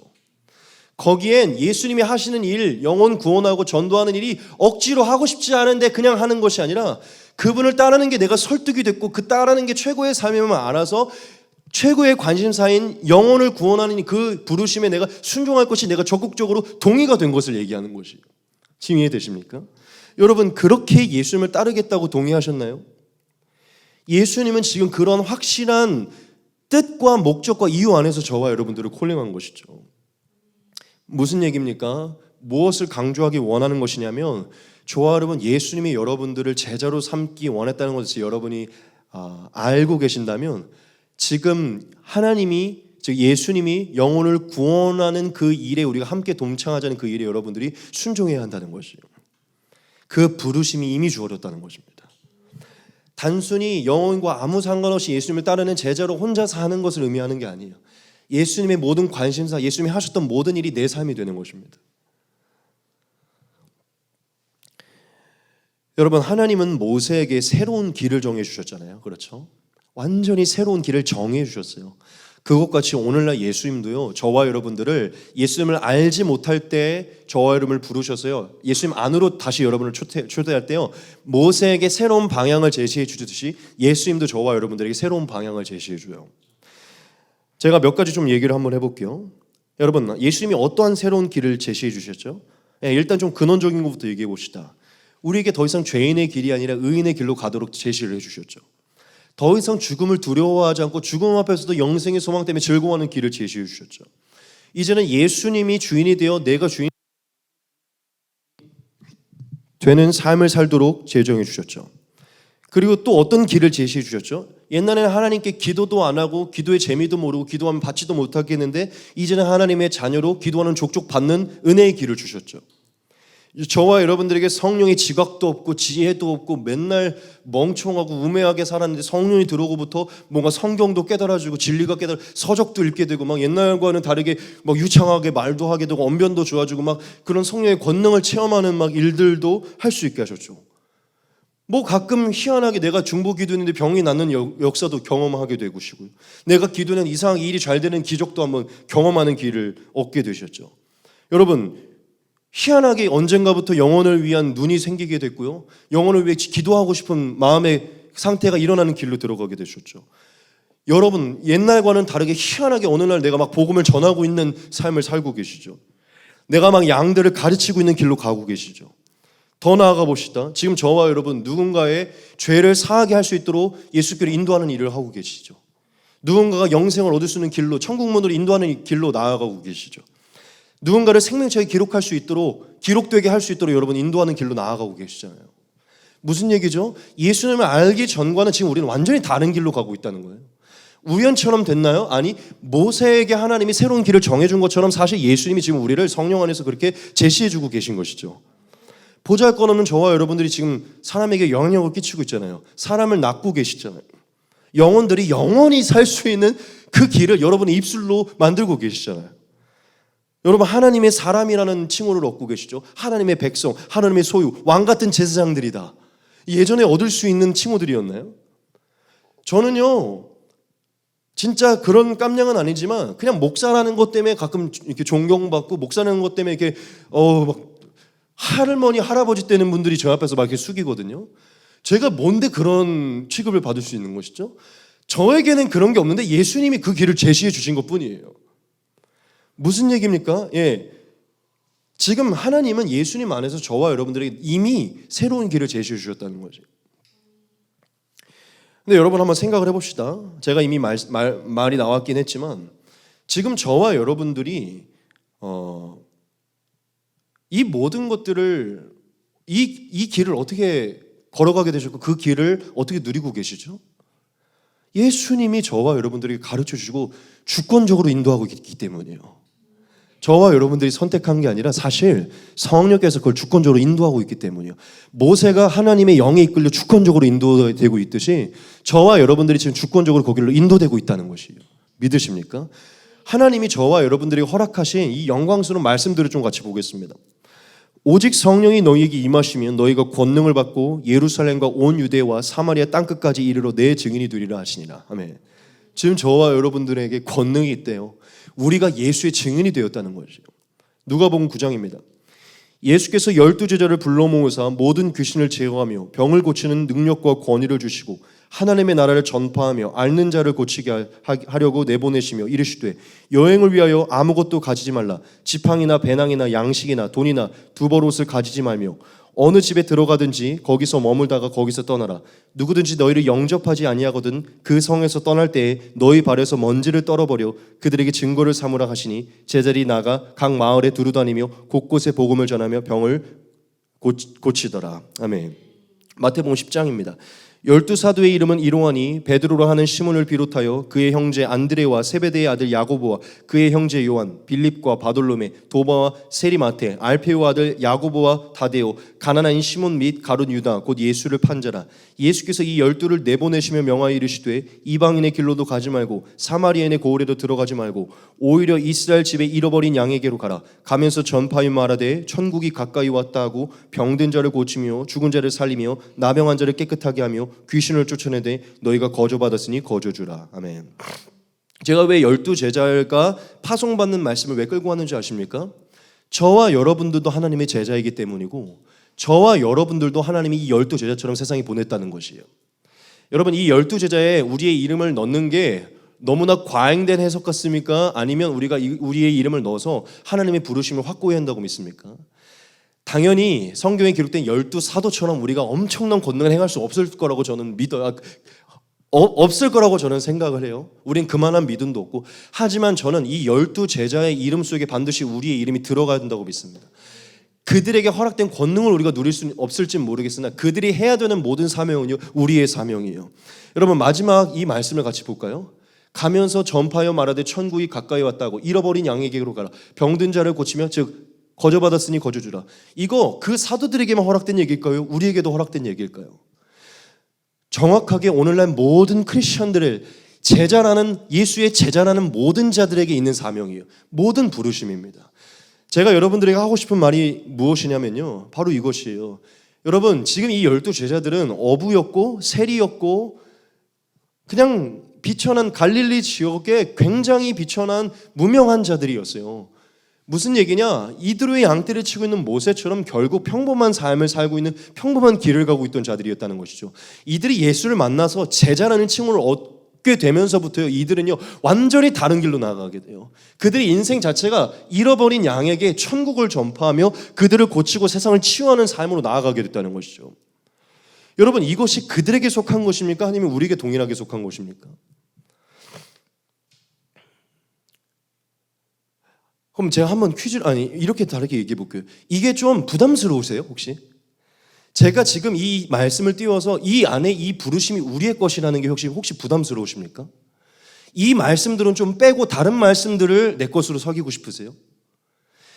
거기엔 예수님이 하시는 일, 영혼 구원하고 전도하는 일이 억지로 하고 싶지 않은데 그냥 하는 것이 아니라 그분을 따르는 게 내가 설득이 됐고 그 따르는 게 최고의 삶임을 알아서 최고의 관심사인 영혼을 구원하는 그 부르심에 내가 순종할 것이 내가 적극적으로 동의가 된 것을 얘기하는 것이에요. 지금 이해되십니까? 여러분, 그렇게 예수님을 따르겠다고 동의하셨나요? 예수님은 지금 그런 확실한 뜻과 목적과 이유 안에서 저와 여러분들을 콜링한 것이죠. 무슨 얘기입니까? 무엇을 강조하기 원하는 것이냐면, 저와 여러분, 예수님이 여러분들을 제자로 삼기 원했다는 것을 여러분이 알고 계신다면, 지금 하나님이, 즉 예수님이 영혼을 구원하는 그 일에 우리가 함께 동참하자는 그 일에 여러분들이 순종해야 한다는 것이에요. 그 부르심이 이미 주어졌다는 것입니다. 단순히 영혼과 아무 상관없이 예수님을 따르는 제자로 혼자서 하는 것을 의미하는 게 아니에요. 예수님의 모든 관심사, 예수님이 하셨던 모든 일이 내 삶이 되는 것입니다. 여러분, 하나님은 모세에게 새로운 길을 정해 주셨잖아요. 그렇죠? 완전히 새로운 길을 정해 주셨어요. 그것같이 오늘날 예수님도요, 저와 여러분들을 예수님을 알지 못할 때 저와 여러분을 부르셔서요, 예수님 안으로 다시 여러분을 초대할 때요, 모세에게 새로운 방향을 제시해 주듯이 예수님도 저와 여러분들에게 새로운 방향을 제시해 줘요. 제가 몇 가지 좀 얘기를 한번 해볼게요. 여러분, 예수님이 어떠한 새로운 길을 제시해 주셨죠? 일단 좀 근원적인 것부터 얘기해 봅시다. 우리에게 더 이상 죄인의 길이 아니라 의인의 길로 가도록 제시를 해주셨죠. 더 이상 죽음을 두려워하지 않고 죽음 앞에서도 영생의 소망 때문에 즐거워하는 길을 제시해 주셨죠. 이제는 예수님이 주인이 되어 내가 주인 되는 삶을 살도록 제정해 주셨죠. 그리고 또 어떤 길을 제시해 주셨죠? 옛날에는 하나님께 기도도 안 하고 기도의 재미도 모르고 기도하면 받지도 못하겠는데 이제는 하나님의 자녀로 기도하는 족족 받는 은혜의 길을 주셨죠. 저와 여러분들에게 성령의 지각도 없고 지혜도 없고 맨날 멍청하고 우매하게 살았는데 성령이 들어오고부터 뭔가 성경도 깨달아지고 진리가 서적도 읽게 되고 막 옛날과는 다르게 막 유창하게 말도 하게 되고 언변도 좋아지고 막 그런 성령의 권능을 체험하는 막 일들도 할 수 있게 하셨죠. 뭐 가끔 희한하게 내가 중보 기도했는데 병이 낫는 역사도 경험하게 되고시고요. 내가 기도는 이상하게 일이 잘 되는 기적도 한번 경험하는 길을 얻게 되셨죠. 여러분, 희한하게 언젠가부터 영혼을 위한 눈이 생기게 됐고요. 영혼을 위해 기도하고 싶은 마음의 상태가 일어나는 길로 들어가게 되셨죠. 여러분, 옛날과는 다르게 희한하게 어느 날 내가 막 복음을 전하고 있는 삶을 살고 계시죠. 내가 막 양들을 가르치고 있는 길로 가고 계시죠. 더 나아가 봅시다. 지금 저와 여러분 누군가의 죄를 사하게 할 수 있도록 예수께로 인도하는 일을 하고 계시죠. 누군가가 영생을 얻을 수 있는 길로, 천국문으로 인도하는 길로 나아가고 계시죠. 누군가를 생명책에 기록할 수 있도록, 기록되게 할 수 있도록 여러분 인도하는 길로 나아가고 계시잖아요. 무슨 얘기죠? 예수님을 알기 전과는 지금 우리는 완전히 다른 길로 가고 있다는 거예요. 우연처럼 됐나요? 아니, 모세에게 하나님이 새로운 길을 정해준 것처럼 사실 예수님이 지금 우리를 성령 안에서 그렇게 제시해주고 계신 것이죠. 보잘것없는 저와 여러분들이 지금 사람에게 영향력을 끼치고 있잖아요. 사람을 낳고 계시잖아요. 영혼들이 영원히 살 수 있는 그 길을 여러분의 입술로 만들고 계시잖아요. 여러분, 하나님의 사람이라는 칭호를 얻고 계시죠. 하나님의 백성, 하나님의 소유, 왕같은 제사장들이다. 예전에 얻을 수 있는 칭호들이었나요? 저는요, 진짜 그런 깜냥은 아니지만 그냥 목사라는 것 때문에 가끔 이렇게 존경받고 목사라는 것 때문에 이렇게 막 할머니, 할아버지 되는 분들이 저 앞에서 막 이렇게 숙이거든요. 제가 뭔데 그런 취급을 받을 수 있는 것이죠? 저에게는 그런 게 없는데 예수님이 그 길을 제시해 주신 것뿐이에요. 무슨 얘기입니까? 지금 하나님은 예수님 안에서 저와 여러분들에게 이미 새로운 길을 제시해 주셨다는 거죠. 근데 여러분 한번 생각을 해봅시다. 제가 이미 말이 나왔긴 했지만 지금 저와 여러분들이 이 모든 것들을 이 길을 어떻게 걸어가게 되셨고 그 길을 어떻게 누리고 계시죠? 예수님이 저와 여러분들에게 가르쳐 주시고 주권적으로 인도하고 있기 때문이에요. 저와 여러분들이 선택한 게 아니라 사실 성령께서 그걸 주권적으로 인도하고 있기 때문이에요. 모세가 하나님의 영에 이끌려 주권적으로 인도되고 있듯이 저와 여러분들이 지금 주권적으로 거기로 인도되고 있다는 것이에요. 믿으십니까? 하나님이 저와 여러분들에게 허락하신 이 영광스러운 말씀들을 좀 같이 보겠습니다. 오직 성령이 너희에게 임하시면 너희가 권능을 받고 예루살렘과 온 유대와 사마리아 땅끝까지 이르러 내 증인이 되리라 하시니라. 아멘. 지금 저와 여러분들에게 권능이 있대요. 우리가 예수의 증인이 되었다는 것이죠. 누가복음 9장입니다. 예수께서 12제자를 불러 모으사 모든 귀신을 제어하며 병을 고치는 능력과 권위를 주시고 하나님의 나라를 전파하며 앓는 자를 고치게 하려고 내보내시며 이르시되 여행을 위하여 아무것도 가지지 말라. 지팡이나 배낭이나 양식이나 돈이나 두벌옷을 가지지 말며 어느 집에 들어가든지 거기서 머물다가 거기서 떠나라. 누구든지 너희를 영접하지 아니하거든 그 성에서 떠날 때에 너희 발에서 먼지를 떨어버려 그들에게 증거를 삼으라 하시니 제자들이 나가 각 마을에 두루다니며 곳곳에 복음을 전하며 병을 고치더라. 아멘. 마태복음 10장입니다. 12사도의 이름은 이로하니 베드로라 하는 시몬을 비롯하여 그의 형제 안드레와 세베대의 아들 야고보와 그의 형제 요한, 빌립과 바돌로메, 도마와 세리마테, 알페오 아들 야고보와 다데오, 가나나인 시몬 및 가룟 유다 곧 예수를 판 자라. 예수께서 이 12를 내보내시며 명하여 이르시되 이방인의 길로도 가지 말고 사마리아인의 고을에도 들어가지 말고 오히려 이스라엘 집에 잃어버린 양에게로 가라. 가면서 전파하여 말하되 천국이 가까이 왔다 하고 병든 자를 고치며 죽은 자를 살리며 나병한 자를 깨끗하게 하며 귀신을 쫓아내되 너희가 거저받았으니 거저주라. 아멘. 제가 왜 12제자가 파송받는 말씀을 왜 끌고 왔는지 아십니까? 저와 여러분들도 하나님의 제자이기 때문이고 저와 여러분들도 하나님이 이 12제자처럼 세상에 보냈다는 것이에요. 여러분, 이 12제자에 우리의 이름을 넣는 게 너무나 과잉된 해석 같습니까? 아니면 우리가 우리의 이름을 넣어서 하나님의 부르심을 확고히 한다고 믿습니까? 당연히 성경에 기록된 12사도처럼 우리가 엄청난 권능을 행할 수 없을 거라고 저는 없을 거라고 저는 생각을 해요. 우린 그만한 믿음도 없고. 하지만 저는 이 12제자의 이름 속에 반드시 우리의 이름이 들어가야 된다고 믿습니다. 그들에게 허락된 권능을 우리가 누릴 수는 없을지 모르겠으나 그들이 해야 되는 모든 사명은요, 우리의 사명이에요. 여러분, 마지막 이 말씀을 같이 볼까요? 가면서 전파하여 말하되 천국이 가까이 왔다고 잃어버린 양에게로 가라. 병든 자를 고치며 즉 거저받았으니 거저주라. 이거 그 사도들에게만 허락된 얘기일까요? 우리에게도 허락된 얘기일까요? 정확하게 오늘날 모든 크리스천들을 제자라는, 예수의 제자라는 모든 자들에게 있는 사명이에요. 모든 부르심입니다. 제가 여러분들에게 하고 싶은 말이 무엇이냐면요, 바로 이것이에요. 여러분, 지금 이 12제자들은 어부였고 세리였고 그냥 비천한 갈릴리 지역에 굉장히 비천한 무명한 자들이었어요. 무슨 얘기냐? 이드로의 양떼를 치고 있는 모세처럼 결국 평범한 삶을 살고 있는 평범한 길을 가고 있던 자들이었다는 것이죠. 이들이 예수를 만나서 제자라는 칭호를 얻게 되면서부터요, 이들은요 완전히 다른 길로 나아가게 돼요. 그들의 인생 자체가 잃어버린 양에게 천국을 전파하며 그들을 고치고 세상을 치유하는 삶으로 나아가게 됐다는 것이죠. 여러분, 이것이 그들에게 속한 것입니까? 아니면 우리에게 동일하게 속한 것입니까? 그럼 제가 한번 이렇게 다르게 얘기해 볼게요. 이게 좀 부담스러우세요, 혹시? 제가 지금 이 말씀을 띄워서 이 안에 이 부르심이 우리의 것이라는 게 혹시 부담스러우십니까? 이 말씀들은 좀 빼고 다른 말씀들을 내 것으로 섬기고 싶으세요?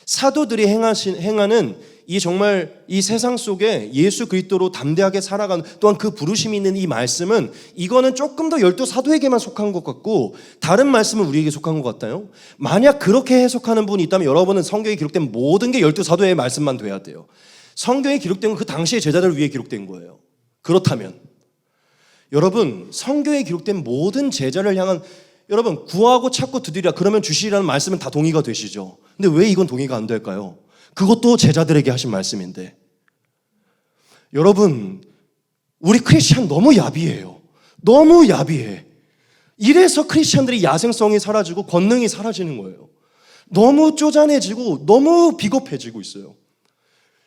사도들이 행하는 이 정말 이 세상 속에 예수 그리스도로 담대하게 살아가는, 또한 그 부르심이 있는 이 말씀은, 이거는 조금 더 12사도에게만 속한 것 같고 다른 말씀은 우리에게 속한 것 같아요. 만약 그렇게 해석하는 분이 있다면 여러분은 성경에 기록된 모든 게 12사도의 말씀만 돼야 돼요. 성경에 기록된 건 그 당시의 제자들을 위해 기록된 거예요. 그렇다면 여러분, 성경에 기록된 모든 제자를 향한, 여러분, 구하고 찾고 두드리라 그러면 주시라는 말씀은 다 동의가 되시죠. 근데 왜 이건 동의가 안 될까요? 그것도 제자들에게 하신 말씀인데. 여러분, 우리 크리스찬 너무 야비해요. 너무 야비해. 이래서 크리스찬들이 야생성이 사라지고 권능이 사라지는 거예요. 너무 쪼잔해지고 너무 비겁해지고 있어요.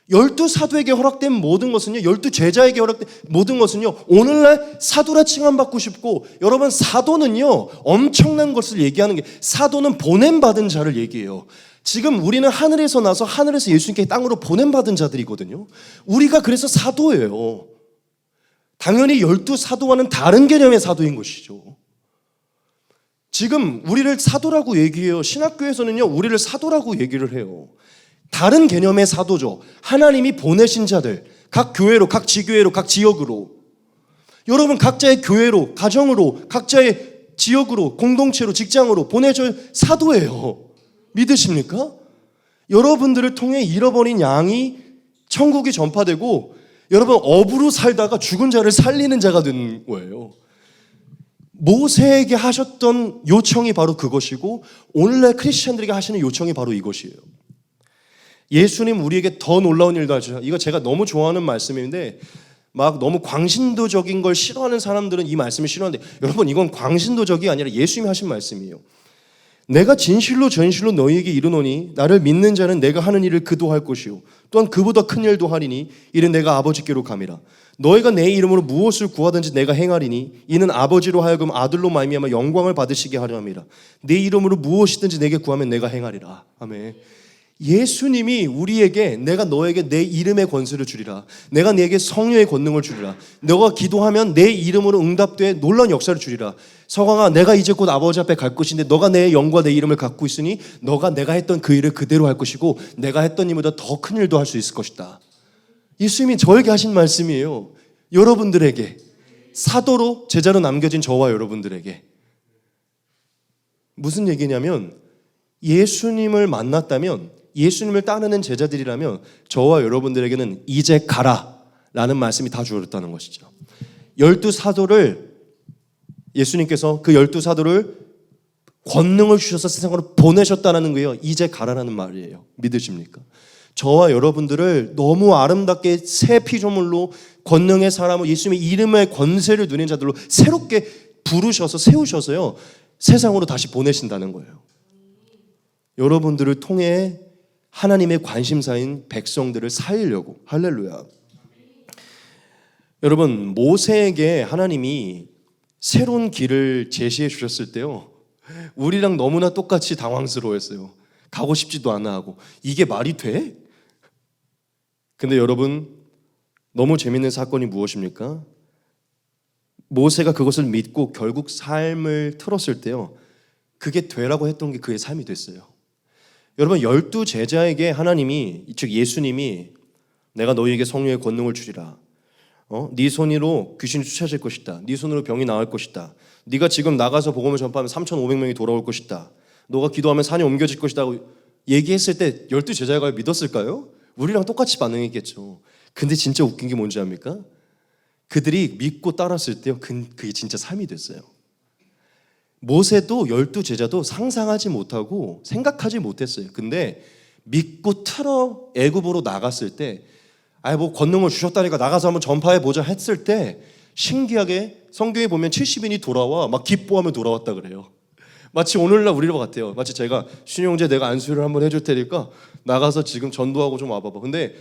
12사도에게 허락된 모든 것은요, 12제자에게 허락된 모든 것은요, 오늘날 사도라 칭함받고 싶고, 여러분, 사도는요 엄청난 것을 얘기하는 게, 사도는 보냄받은 자를 얘기해요. 지금 우리는 하늘에서 나서 하늘에서 예수님께 땅으로 보냄받은 자들이거든요. 우리가 그래서 사도예요. 당연히 12사도와는 다른 개념의 사도인 것이죠. 지금 우리를 사도라고 얘기해요. 신학교에서는요 우리를 사도라고 얘기를 해요. 다른 개념의 사도죠. 하나님이 보내신 자들, 각 교회로, 각 지교회로, 각 지역으로, 여러분 각자의 교회로, 가정으로, 각자의 지역으로, 공동체로, 직장으로 보내줄 사도예요. 믿으십니까? 여러분들을 통해 잃어버린 양이 천국이 전파되고 여러분 업으로 살다가 죽은 자를 살리는 자가 된 거예요. 모세에게 하셨던 요청이 바로 그것이고 오늘날 크리스천들에게 하시는 요청이 바로 이것이에요. 예수님 우리에게 더 놀라운 일도 하죠. 이거 제가 너무 좋아하는 말씀인데 막 너무 광신도적인 걸 싫어하는 사람들은 이 말씀을 싫어하는데 여러분 이건 광신도적이 아니라 예수님이 하신 말씀이에요. 내가 진실로 전실로 너희에게 이르노니 나를 믿는 자는 내가 하는 일을 그도 할 것이요 또한 그보다 큰 일도 하리니 이는 내가 아버지께로 감이라. 너희가 내 이름으로 무엇을 구하든지 내가 행하리니 이는 아버지로 하여금 아들로 말미암아 영광을 받으시게 하려 함이라. 내 이름으로 무엇이든지 내게 구하면 내가 행하리라. 아멘. 예수님이 우리에게 내가 너에게 내 이름의 권세를 주리라. 내가 네게 성령의 권능을 주리라. 너가 기도하면 내 이름으로 응답돼 놀라운 역사를 주리라. 서강아 내가 이제 곧 아버지 앞에 갈 것인데 너가 내 영과 내 이름을 갖고 있으니 너가 내가 했던 그 일을 그대로 할 것이고 내가 했던 일보다 더 큰 일도 할 수 있을 것이다. 예수님이 저에게 하신 말씀이에요. 여러분들에게 사도로 제자로 남겨진 저와 여러분들에게 무슨 얘기냐면 예수님을 만났다면 예수님을 따르는 제자들이라면 저와 여러분들에게는 이제 가라 라는 말씀이 다 주어졌다는 것이죠. 12사도를 예수님께서 그 12사도를 권능을 주셔서 세상으로 보내셨다는 거예요. 이제 가라라는 말이에요. 믿으십니까? 저와 여러분들을 너무 아름답게 새 피조물로 권능의 사람을 예수님의 이름의 권세를 누린 자들로 새롭게 부르셔서 세우셔서요 세상으로 다시 보내신다는 거예요. 여러분들을 통해 하나님의 관심사인 백성들을 살리려고. 할렐루야. 여러분 모세에게 하나님이 새로운 길을 제시해 주셨을 때요 우리랑 너무나 똑같이 당황스러워했어요. 가고 싶지도 않아 하고 이게 말이 돼? 근데 여러분 너무 재밌는 사건이 무엇입니까? 모세가 그것을 믿고 결국 삶을 틀었을 때요 그게 되라고 했던 게 그의 삶이 됐어요. 여러분 12제자에게 하나님이 즉 예수님이 내가 너희에게 성령의 권능을 주리라. 네 손으로 귀신이 쫓아질 것이다. 네 손으로 병이 나을 것이다. 네가 지금 나가서 복음을 전파하면 3,500명이 돌아올 것이다. 너가 기도하면 산이 옮겨질 것이다. 얘기했을 때 12제자가 믿었을까요? 우리랑 똑같이 반응했겠죠. 근데 진짜 웃긴 게 뭔지 압니까? 그들이 믿고 따랐을 때요 그게 진짜 삶이 됐어요. 모세도 12제자도 상상하지 못하고 생각하지 못했어요. 근데 믿고 틀어 애굽으로 나갔을 때 뭐 권능을 주셨다니까 나가서 한번 전파해보자 했을 때 신기하게 성경에 보면 70인이 돌아와 막 기뻐하며 돌아왔다 그래요. 마치 오늘날 우리와 같아요. 마치 제가 신이 형제 내가 안수를 한번 해줄 테니까 나가서 지금 전도하고 좀 와봐봐. 근데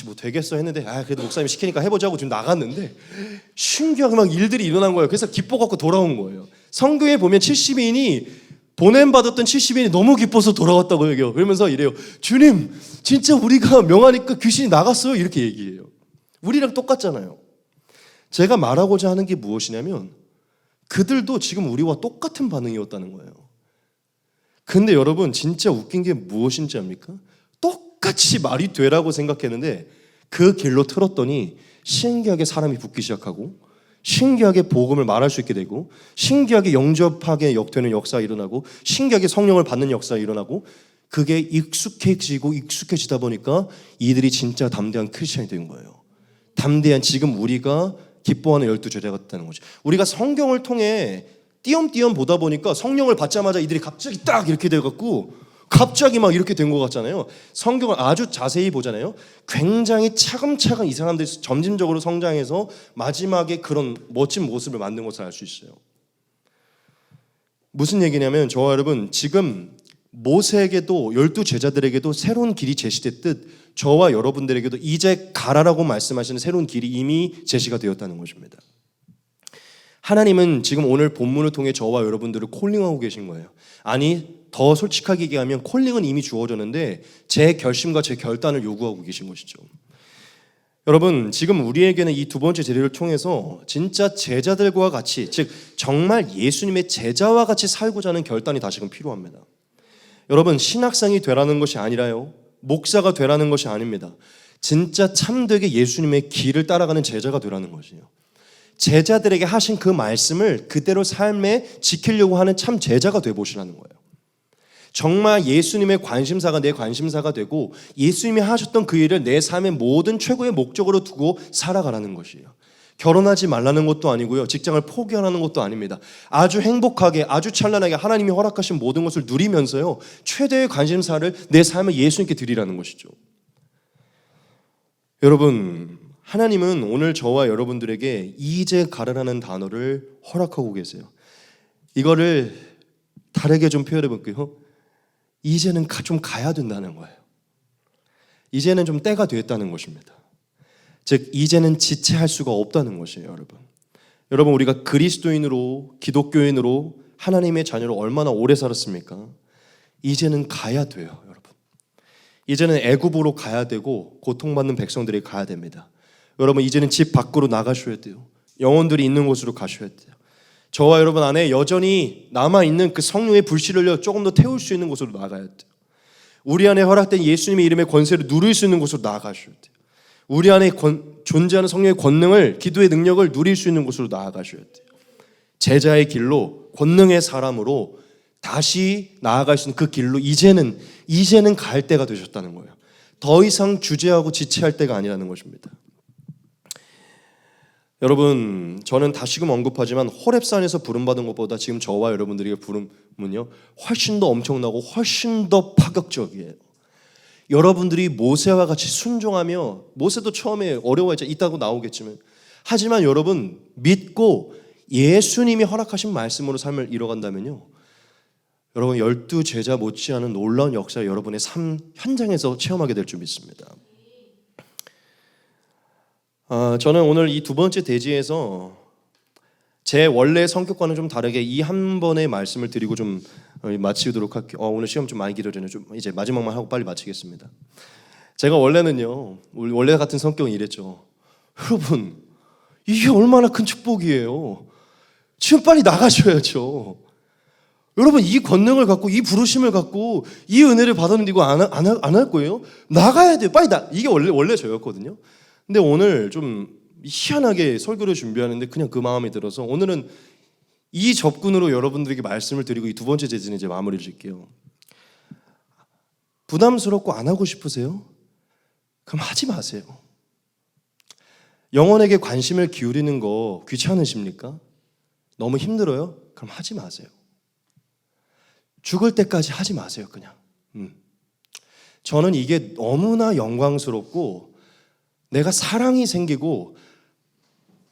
뭐 되겠어 했는데 그래도 목사님 시키니까 해보자고 지금 나갔는데 신기하게 막 일들이 일어난 거예요. 그래서 기뻐갖고 돌아온 거예요. 성경에 보면 70인이 보냄받았던 70인이 너무 기뻐서 돌아왔다고 얘기해요. 그러면서 이래요. 주님 진짜 우리가 명하니까 귀신이 나갔어요. 이렇게 얘기해요. 우리랑 똑같잖아요. 제가 말하고자 하는 게 무엇이냐면 그들도 지금 우리와 똑같은 반응이었다는 거예요. 근데 여러분 진짜 웃긴 게 무엇인지 압니까? 똑같이 말이 되라고 생각했는데 그 길로 틀었더니 신기하게 사람이 붙기 시작하고 신기하게 복음을 말할 수 있게 되고 신기하게 영접하게 되는 역사가 일어나고 신기하게 성령을 받는 역사가 일어나고 그게 익숙해지다 보니까 이들이 진짜 담대한 크리스천이 된 거예요. 담대한 지금 우리가 기뻐하는 12제자가 됐다는 거죠. 우리가 성경을 통해 띄엄띄엄 보다 보니까 성령을 받자마자 이들이 갑자기 딱 이렇게 돼갖고 갑자기 막 이렇게 된 것 같잖아요. 성경을 아주 자세히 보잖아요. 굉장히 차근차근 이 사람들이 점진적으로 성장해서 마지막에 그런 멋진 모습을 만든 것을 알 수 있어요. 무슨 얘기냐면 저와 여러분 지금 모세에게도 12제자들에게도 새로운 길이 제시됐듯 저와 여러분들에게도 이제 가라라고 말씀하시는 새로운 길이 이미 제시가 되었다는 것입니다. 하나님은 지금 오늘 본문을 통해 저와 여러분들을 콜링하고 계신 거예요. 아니 더 솔직하게 얘기하면 콜링은 이미 주어졌는데 제 결심과 제 결단을 요구하고 계신 것이죠. 여러분 지금 우리에게는 이 두 번째 제리를 통해서 진짜 제자들과 같이 즉 정말 예수님의 제자와 같이 살고자 하는 결단이 다시금 필요합니다. 여러분 신학생이 되라는 것이 아니라요 목사가 되라는 것이 아닙니다. 진짜 참되게 예수님의 길을 따라가는 제자가 되라는 것이에요. 제자들에게 하신 그 말씀을 그대로 삶에 지키려고 하는 참 제자가 되어보시라는 거예요. 정말 예수님의 관심사가 내 관심사가 되고 예수님이 하셨던 그 일을 내 삶의 모든 최고의 목적으로 두고 살아가라는 것이에요. 결혼하지 말라는 것도 아니고요, 직장을 포기하라는 것도 아닙니다. 아주 행복하게, 아주 찬란하게 하나님이 허락하신 모든 것을 누리면서요, 최대의 관심사를 내 삶을 예수님께 드리라는 것이죠. 여러분, 하나님은 오늘 저와 여러분들에게 이제 가라라는 단어를 허락하고 계세요. 이거를 다르게 좀 표현해 볼게요. 이제는 좀 가야 된다는 거예요. 이제는 좀 때가 됐다는 것입니다. 즉 이제는 지체할 수가 없다는 것이에요. 여러분 우리가 그리스도인으로, 기독교인으로, 하나님의 자녀로 얼마나 오래 살았습니까? 이제는 가야 돼요. 여러분 이제는 애굽으로 가야 되고 고통받는 백성들이 가야 됩니다. 여러분 이제는 집 밖으로 나가셔야 돼요. 영혼들이 있는 곳으로 가셔야 돼요. 저와 여러분 안에 여전히 남아있는 그 성령의 불씨를 조금 더 태울 수 있는 곳으로 나가야 돼요. 우리 안에 허락된 예수님의 이름의 권세를 누릴 수 있는 곳으로 나아가셔야 돼요. 우리 안에 존재하는 성령의 권능을, 기도의 능력을 누릴 수 있는 곳으로 나아가셔야 돼요. 제자의 길로, 권능의 사람으로 다시 나아갈 수 있는 그 길로 이제는 갈 때가 되셨다는 거예요. 더 이상 주저하고 지체할 때가 아니라는 것입니다. 여러분 저는 다시금 언급하지만 호렙산에서 부름받은 것보다 지금 저와 여러분들에게 부름은요 훨씬 더 엄청나고 훨씬 더 파격적이에요. 여러분들이 모세와 같이 순종하며, 모세도 처음에 어려워했죠. 이따고 나오겠지만, 하지만 여러분 믿고 예수님이 허락하신 말씀으로 삶을 이뤄간다면요, 여러분 12 제자 못지않은 놀라운 역사를 여러분의 삶 현장에서 체험하게 될 줄 믿습니다. 저는 오늘 이 두 번째 대지에서 제 원래 성격과는 좀 다르게 이 한 번의 말씀을 드리고 좀 마치도록 할게요. 오늘 시험 좀 많이 길어지네요. 좀 이제 마지막만 하고 빨리 마치겠습니다. 제가 원래는요, 원래 같은 성격은 이랬죠. 여러분 이게 얼마나 큰 축복이에요. 지금 빨리 나가셔야죠. 여러분 이 권능을 갖고, 이 부르심을 갖고, 이 은혜를 받았는데 이거 안 할 거예요? 나가야 돼요. 빨리 이게 원래 저였거든요. 근데 오늘 좀 희한하게 설교를 준비하는데 그냥 그 마음이 들어서 오늘은 이 접근으로 여러분들에게 말씀을 드리고 이 두 번째 제지는 이제 마무리를 짓게요. 부담스럽고 안 하고 싶으세요? 그럼 하지 마세요. 영혼에게 관심을 기울이는 거 귀찮으십니까? 너무 힘들어요? 그럼 하지 마세요. 죽을 때까지 하지 마세요. 그냥. 저는 이게 너무나 영광스럽고 내가 사랑이 생기고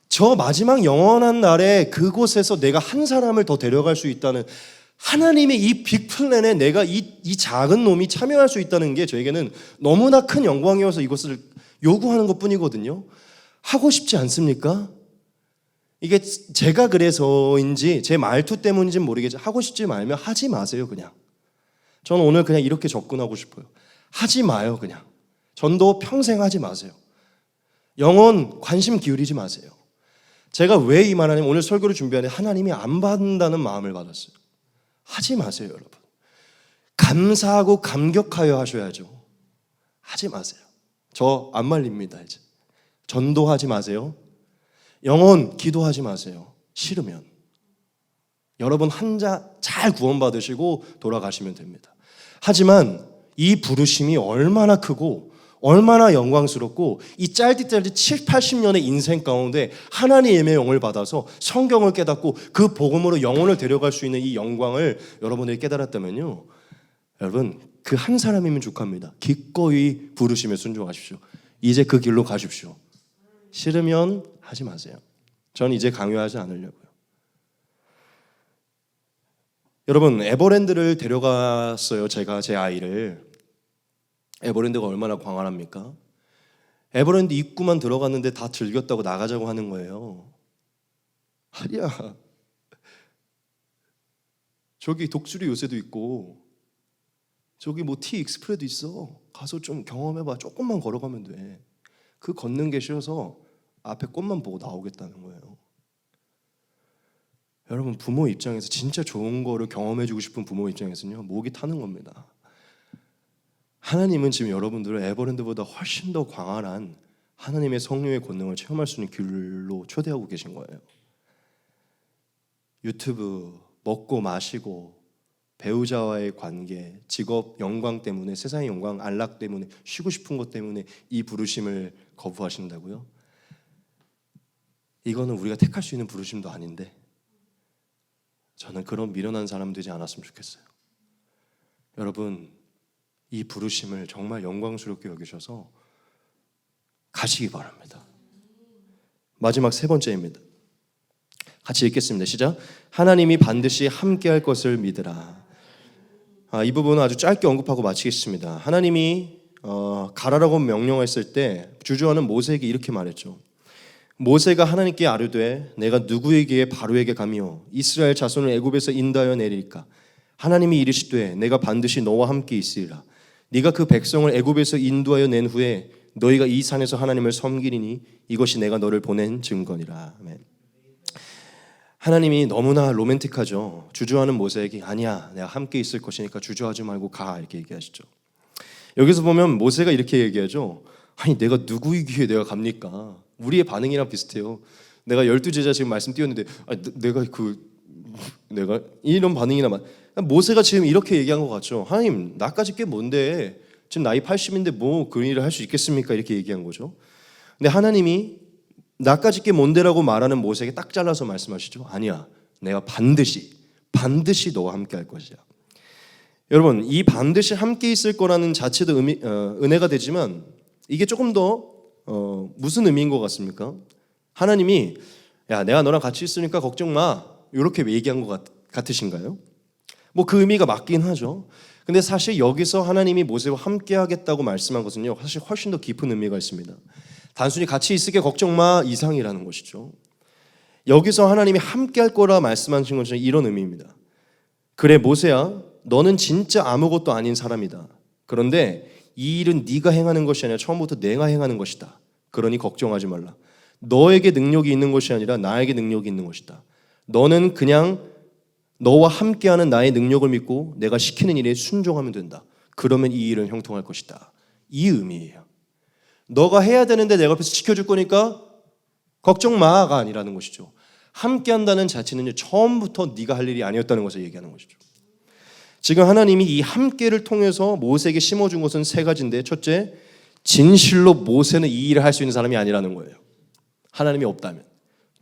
저 마지막 영원한 날에 그곳에서 내가 한 사람을 더 데려갈 수 있다는 하나님의 이 빅플랜에 내가 이 작은 놈이 참여할 수 있다는 게 저에게는 너무나 큰 영광이어서 이것을 요구하는 것뿐이거든요. 하고 싶지 않습니까? 이게 제가 그래서인지 제 말투 때문인지는 모르겠지만 하고 싶지 말면 하지 마세요. 그냥. 저는 오늘 그냥 이렇게 접근하고 싶어요. 하지 마요. 그냥. 전도 평생 하지 마세요. 영혼 관심 기울이지 마세요. 제가 왜 이 말 하냐면 오늘 설교를 준비하는데 하나님이 안 받는다는 마음을 받았어요. 하지 마세요. 여러분. 감사하고 감격하여 하셔야죠. 하지 마세요. 저 안 말립니다. 이제 전도하지 마세요. 영혼 기도하지 마세요. 싫으면 여러분 한자 잘 구원받으시고 돌아가시면 됩니다. 하지만 이 부르심이 얼마나 크고 얼마나 영광스럽고 이 짧디짧디 7, 80년의 인생 가운데 하나님의 영을 받아서 성경을 깨닫고 그 복음으로 영혼을 데려갈 수 있는 이 영광을 여러분들이 깨달았다면요, 여러분 그 한 사람이면 족합니다. 기꺼이 부르심에 순종하십시오. 이제 그 길로 가십시오. 싫으면 하지 마세요. 저는 이제 강요하지 않으려고요. 여러분 에버랜드를 데려갔어요. 제가 제 아이를. 에버랜드가 얼마나 광활합니까? 에버랜드 입구만 들어갔는데 다 즐겼다고 나가자고 하는 거예요. 아니야. 저기 독수리 요새도 있고 저기 뭐 티 익스프레도 있어. 가서 좀 경험해봐. 조금만 걸어가면 돼. 그 걷는 게 싫어서 앞에 꽃만 보고 나오겠다는 거예요. 여러분 부모 입장에서 진짜 좋은 거를 경험해주고 싶은 부모 입장에서는요, 목이 타는 겁니다. 하나님은 지금 여러분들을 에버랜드보다 훨씬 더 광활한 하나님의 성령의 권능을 체험할 수 있는 길로 초대하고 계신 거예요. 유튜브, 먹고 마시고, 배우자와의 관계, 직업, 영광 때문에, 세상의 영광, 안락 때문에, 쉬고 싶은 것 때문에 이 부르심을 거부하신다고요? 이거는 우리가 택할 수 있는 부르심도 아닌데 저는 그런 미련한 사람 되지 않았으면 좋겠어요. 여러분, 이 부르심을 정말 영광스럽게 여기셔서 가시기 바랍니다. 마지막 세 번째입니다. 같이 읽겠습니다. 시작. 하나님이 반드시 함께할 것을 믿으라. 이 부분은 아주 짧게 언급하고 마치겠습니다. 하나님이 가라라고 명령했을 때 주저하는 모세에게 이렇게 말했죠. 모세가 하나님께 아뢰되 내가 누구에게 바로에게 가며 이스라엘 자손을 애굽에서 인도하여 내릴까? 하나님이 이르시되 내가 반드시 너와 함께 있으리라. 네가 그 백성을 애굽에서 인도하여 낸 후에 너희가 이 산에서 하나님을 섬기리니 이것이 내가 너를 보낸 증거니라. 아멘. 하나님이 너무나 로맨틱하죠. 주저하는 모세에게 아니야, 내가 함께 있을 것이니까 주저하지 말고 가, 이렇게 얘기하시죠. 여기서 보면 모세가 이렇게 얘기하죠. 아니, 내가 누구이기에 내가 갑니까? 우리의 반응이랑 비슷해요. 내가 12제자 지금 말씀 띄웠는데 내가 이런 반응이나 모세가 지금 이렇게 얘기한 것 같죠. 하나님, 나까지 꽤 뭔데 지금 나이 80인데 뭐 그런 일을 할 수 있겠습니까? 이렇게 얘기한 거죠. 근데 하나님이 나까지 꽤 뭔데라고 말하는 모세에게 딱 잘라서 말씀하시죠. 아니야, 내가 반드시 너와 함께 할 것이야. 여러분, 이 반드시 함께 있을 거라는 자체도 은혜가 되지만 이게 조금 더 무슨 의미인 것 같습니까? 하나님이 야, 내가 너랑 같이 있으니까 걱정 마, 이렇게 얘기한 것 같으신가요? 뭐 그 의미가 맞긴 하죠. 근데 사실 여기서 하나님이 모세와 함께 하겠다고 말씀한 것은요, 사실 훨씬 더 깊은 의미가 있습니다. 단순히 같이 있을게 걱정 마 이상이라는 것이죠. 여기서 하나님이 함께 할 거라 말씀하신 것은 이런 의미입니다. 그래 모세야, 너는 진짜 아무것도 아닌 사람이다. 그런데 이 일은 네가 행하는 것이 아니라 처음부터 내가 행하는 것이다. 그러니 걱정하지 말라. 너에게 능력이 있는 것이 아니라 나에게 능력이 있는 것이다. 너는 그냥 너와 함께하는 나의 능력을 믿고 내가 시키는 일에 순종하면 된다. 그러면 이 일은 형통할 것이다. 이 의미예요. 너가 해야 되는데 내가 옆에서 지켜줄 거니까 걱정 마가 아니라는 것이죠. 함께한다는 자체는 처음부터 네가 할 일이 아니었다는 것을 얘기하는 것이죠. 지금 하나님이 이 함께를 통해서 모세에게 심어준 것은 세 가지인데, 첫째, 진실로 모세는 이 일을 할 수 있는 사람이 아니라는 거예요. 하나님이 없다면.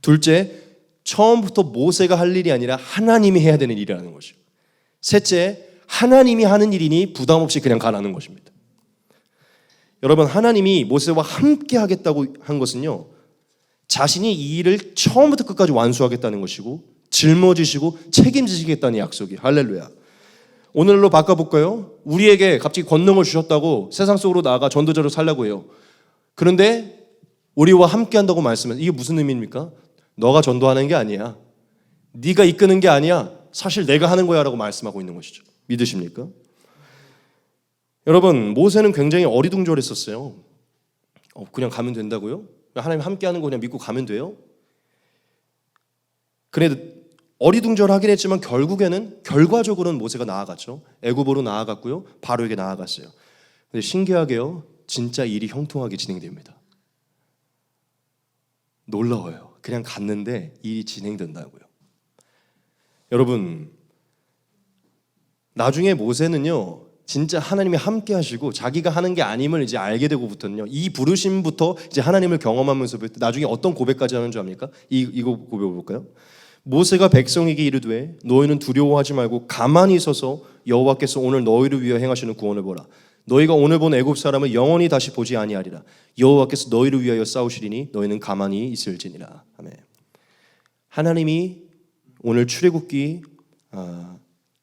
둘째, 처음부터 모세가 할 일이 아니라 하나님이 해야 되는 일이라는 것이죠. 셋째, 하나님이 하는 일이니 부담 없이 그냥 가라는 것입니다. 여러분, 하나님이 모세와 함께 하겠다고 한 것은요, 자신이 이 일을 처음부터 끝까지 완수하겠다는 것이고 짊어지시고 책임지시겠다는 약속이. 할렐루야. 오늘로 바꿔볼까요? 우리에게 갑자기 권능을 주셨다고 세상 속으로 나아가 전도자로 살라고 해요. 그런데 우리와 함께 한다고 말씀해요. 이게 무슨 의미입니까? 너가 전도하는 게 아니야, 네가 이끄는 게 아니야, 사실 내가 하는 거야 라고 말씀하고 있는 것이죠. 믿으십니까? 여러분, 모세는 굉장히 어리둥절했었어요. 그냥 가면 된다고요? 하나님 함께 하는 거 그냥 믿고 가면 돼요? 그래도 어리둥절하긴 했지만 결과적으로는 모세가 나아갔죠. 애굽으로 나아갔고요, 바로에게 나아갔어요. 근데 신기하게요, 진짜 일이 형통하게 진행됩니다. 놀라워요. 그냥 갔는데 일이 진행된다고요. 여러분, 나중에 모세는요, 진짜 하나님이 함께 하시고 자기가 하는 게 아님을 이제 알게 되고부터는요, 이 부르심부터 이제 하나님을 경험하면서부터 나중에 어떤 고백까지 하는 줄 압니까? 이거 고백해 볼까요? 모세가 백성에게 이르되 너희는 두려워하지 말고 가만히 서서 여호와께서 오늘 너희를 위하여 행하시는 구원을 보라. 너희가 오늘 본 애굽 사람을 영원히 다시 보지 아니하리라. 여호와께서 너희를 위하여 싸우시리니 너희는 가만히 있을지니라. 아멘. 하나님이 오늘 출애굽기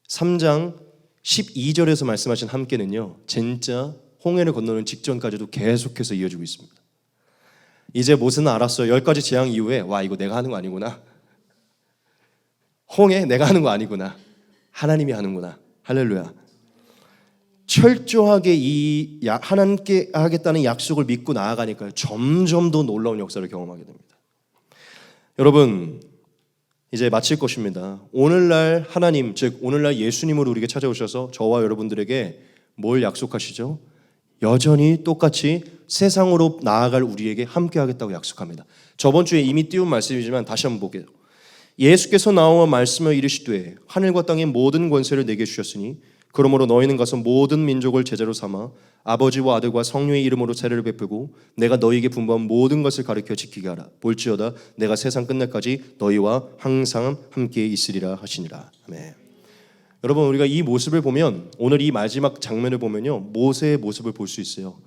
3장 12절에서 말씀하신 함께는요, 진짜 홍해를 건너는 직전까지도 계속해서 이어지고 있습니다. 이제 모세는 알았어요. 10가지 재앙 이후에 와, 이거 내가 하는 거 아니구나. 홍해 내가 하는 거 아니구나. 하나님이 하는구나. 할렐루야. 철저하게 하나님께 하겠다는 약속을 믿고 나아가니까요, 점점 더 놀라운 역사를 경험하게 됩니다. 여러분, 이제 마칠 것입니다. 오늘날 하나님, 즉 오늘날 예수님으로 우리에게 찾아오셔서 저와 여러분들에게 뭘 약속하시죠? 여전히 똑같이 세상으로 나아갈 우리에게 함께하겠다고 약속합니다. 저번 주에 이미 띄운 말씀이지만 다시 한번 볼게요. 예수께서 나와 말씀을 이르시되 하늘과 땅의 모든 권세를 내게 주셨으니 그러므로 너희는 가서 모든 민족을 제자로 삼아 아버지와 아들과 성령의 이름으로 세례를 베풀고 내가 너희에게 분부한 모든 것을 가르쳐 지키게 하라. 볼지어다 내가 세상 끝날까지 너희와 항상 함께 있으리라 하시니라. 아멘. 여러분, 우리가 이 모습을 보면, 오늘 이 마지막 장면을 보면요, 모세의 모습을 볼 수 있어요.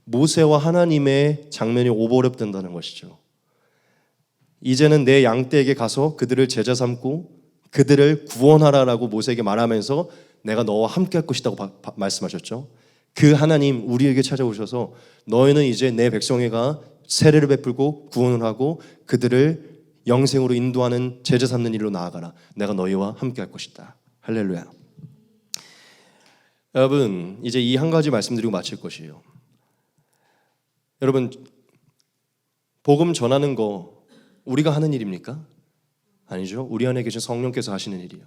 모세와 하나님의 장면이 오버랩된다는 것이죠. 이제는 내 양떼에게 가서 그들을 제자 삼고 그들을 구원하라라고 모세에게 말하면서 내가 너와 함께 할 것이라고 말씀하셨죠. 그 하나님 우리에게 찾아오셔서 너희는 이제 내 백성에가 세례를 베풀고 구원을 하고 그들을 영생으로 인도하는 제자 삼는 일로 나아가라. 내가 너희와 함께 할 것이다. 할렐루야. 여러분, 이제 이 한 가지 말씀드리고 마칠 것이에요. 여러분, 복음 전하는 거 우리가 하는 일입니까? 아니죠. 우리 안에 계신 성령께서 하시는 일이에요.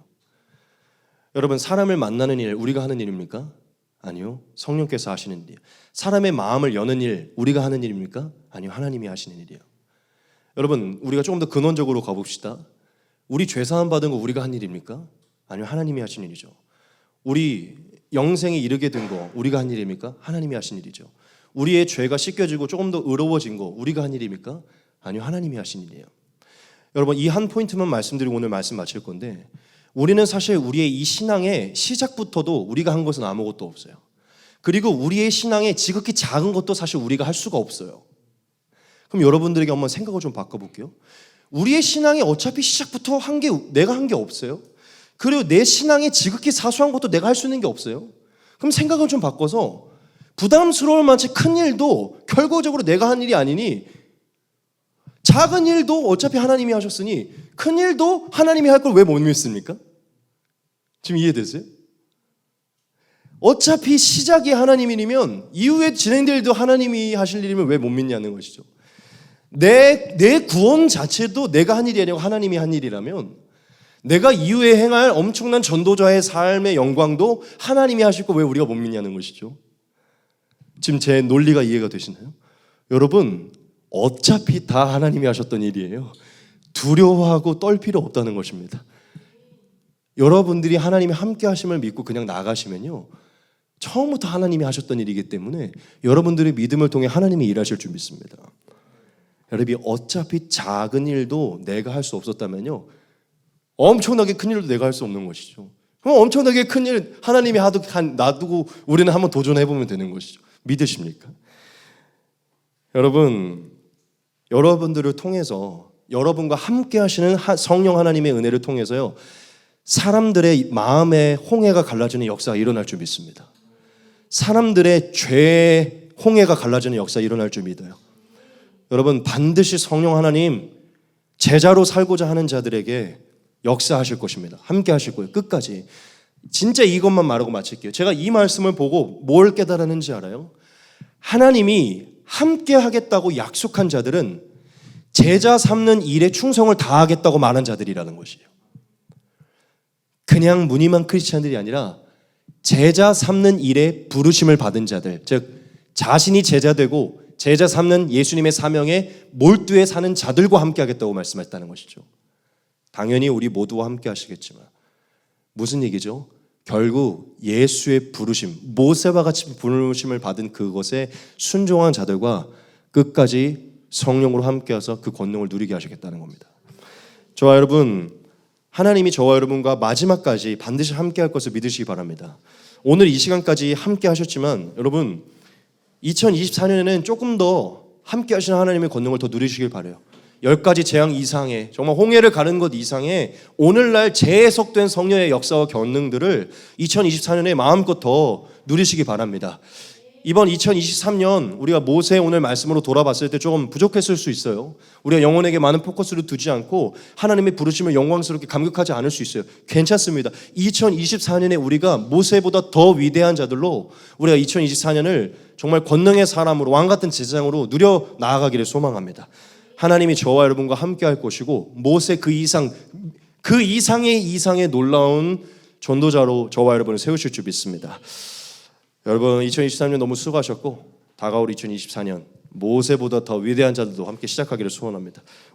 여러분, 사람을 만나는 일 우리가 하는 일입니까? 아니요. 성령께서 하시는 일이에요. 사람의 마음을 여는 일 우리가 하는 일입니까? 아니요. 하나님이 하시는 일이에요. 여러분, 우리가 조금 더 근원적으로 가봅시다. 우리 죄사함 받은 거 우리가 한 일입니까? 아니요. 하나님이 하신 일이죠. 우리 영생에 이르게 된 거 우리가 한 일입니까? 하나님이 하신 일이죠. 우리의 죄가 씻겨지고 조금 더 의로워진 거 우리가 한 일입니까? 아니요. 하나님이 하신 일이에요. 여러분, 이 한 포인트만 말씀드리고 오늘 말씀 마칠 건데, 우리는 사실 우리의 이 신앙의 시작부터도 우리가 한 것은 아무것도 없어요. 그리고 우리의 신앙의 지극히 작은 것도 사실 우리가 할 수가 없어요. 그럼 여러분들에게 한번 생각을 좀 바꿔볼게요. 우리의 신앙이 어차피 시작부터 내가 한 게 없어요. 그리고 내 신앙의 지극히 사소한 것도 내가 할 수 있는 게 없어요. 그럼 생각을 좀 바꿔서 부담스러울 만치 큰 일도 결과적으로 내가 한 일이 아니니, 작은 일도 어차피 하나님이 하셨으니 큰 일도 하나님이 할 걸 왜 못 믿습니까? 지금 이해되세요? 어차피 시작이 하나님이면 이후에 진행될 일도 하나님이 하실 일이면 왜 못 믿냐는 것이죠. 내 구원 자체도 내가 한 일이 아니고 하나님이 한 일이라면, 내가 이후에 행할 엄청난 전도자의 삶의 영광도 하나님이 하실 거 왜 우리가 못 믿냐는 것이죠. 지금 제 논리가 이해가 되시나요? 여러분, 어차피 다 하나님이 하셨던 일이에요. 두려워하고 떨 필요 없다는 것입니다. 여러분들이 하나님이 함께 하심을 믿고 그냥 나가시면요, 처음부터 하나님이 하셨던 일이기 때문에 여러분들의 믿음을 통해 하나님이 일하실 줄 믿습니다. 여러분이 어차피 작은 일도 내가 할 수 없었다면요, 엄청나게 큰 일도 내가 할 수 없는 것이죠. 그럼 엄청나게 큰 일 하나님이 놔두고 우리는 한번 도전해보면 되는 것이죠. 믿으십니까? 여러분들을 통해서, 여러분과 함께 하시는 성령 하나님의 은혜를 통해서요, 사람들의 마음의 홍해가 갈라지는 역사가 일어날 줄 믿습니다. 사람들의 죄의 홍해가 갈라지는 역사가 일어날 줄 믿어요. 여러분, 반드시 성령 하나님 제자로 살고자 하는 자들에게 역사하실 것입니다. 함께 하실 거예요. 끝까지. 진짜 이것만 말하고 마칠게요. 제가 이 말씀을 보고 뭘 깨달았는지 알아요? 하나님이 함께 하겠다고 약속한 자들은 제자 삼는 일에 충성을 다하겠다고 말한 자들이라는 것이에요. 그냥 무늬만 크리스찬들이 아니라 제자 삼는 일에 부르심을 받은 자들, 즉 자신이 제자되고 제자 삼는 예수님의 사명에 몰두해 사는 자들과 함께 하겠다고 말씀했다는 것이죠. 당연히 우리 모두와 함께 하시겠지만 무슨 얘기죠? 결국 예수의 부르심, 모세와 같이 부르심을 받은 그것에 순종한 자들과 끝까지 성령으로 함께해서 그 권능을 누리게 하시겠다는 겁니다. 저와 여러분, 하나님이 저와 여러분과 마지막까지 반드시 함께할 것을 믿으시기 바랍니다. 오늘 이 시간까지 함께 하셨지만 여러분, 2024년에는 조금 더 함께 하시는 하나님의 권능을 더 누리시길 바라요. 10가지 재앙 이상의, 정말 홍해를 가는 것 이상의 오늘날 재해석된 성령의 역사와 권능들을 2024년에 마음껏 더 누리시기 바랍니다. 이번 2023년 우리가 모세의 오늘 말씀으로 돌아봤을 때 조금 부족했을 수 있어요. 우리가 영혼에게 많은 포커스를 두지 않고 하나님의 부르심을 영광스럽게 감격하지 않을 수 있어요. 괜찮습니다. 2024년에 우리가 모세보다 더 위대한 자들로 우리가 2024년을 정말 권능의 사람으로, 왕같은 제사장으로 누려 나아가기를 소망합니다. 하나님이 저와 여러분과 함께 할 것이고 모세 그 이상의 놀라운 전도자로 저와 여러분을 세우실 줄 믿습니다. 여러분 2023년 너무 수고하셨고 다가올 2024년 모세보다 더 위대한 자들도 함께 시작하기를 소원합니다.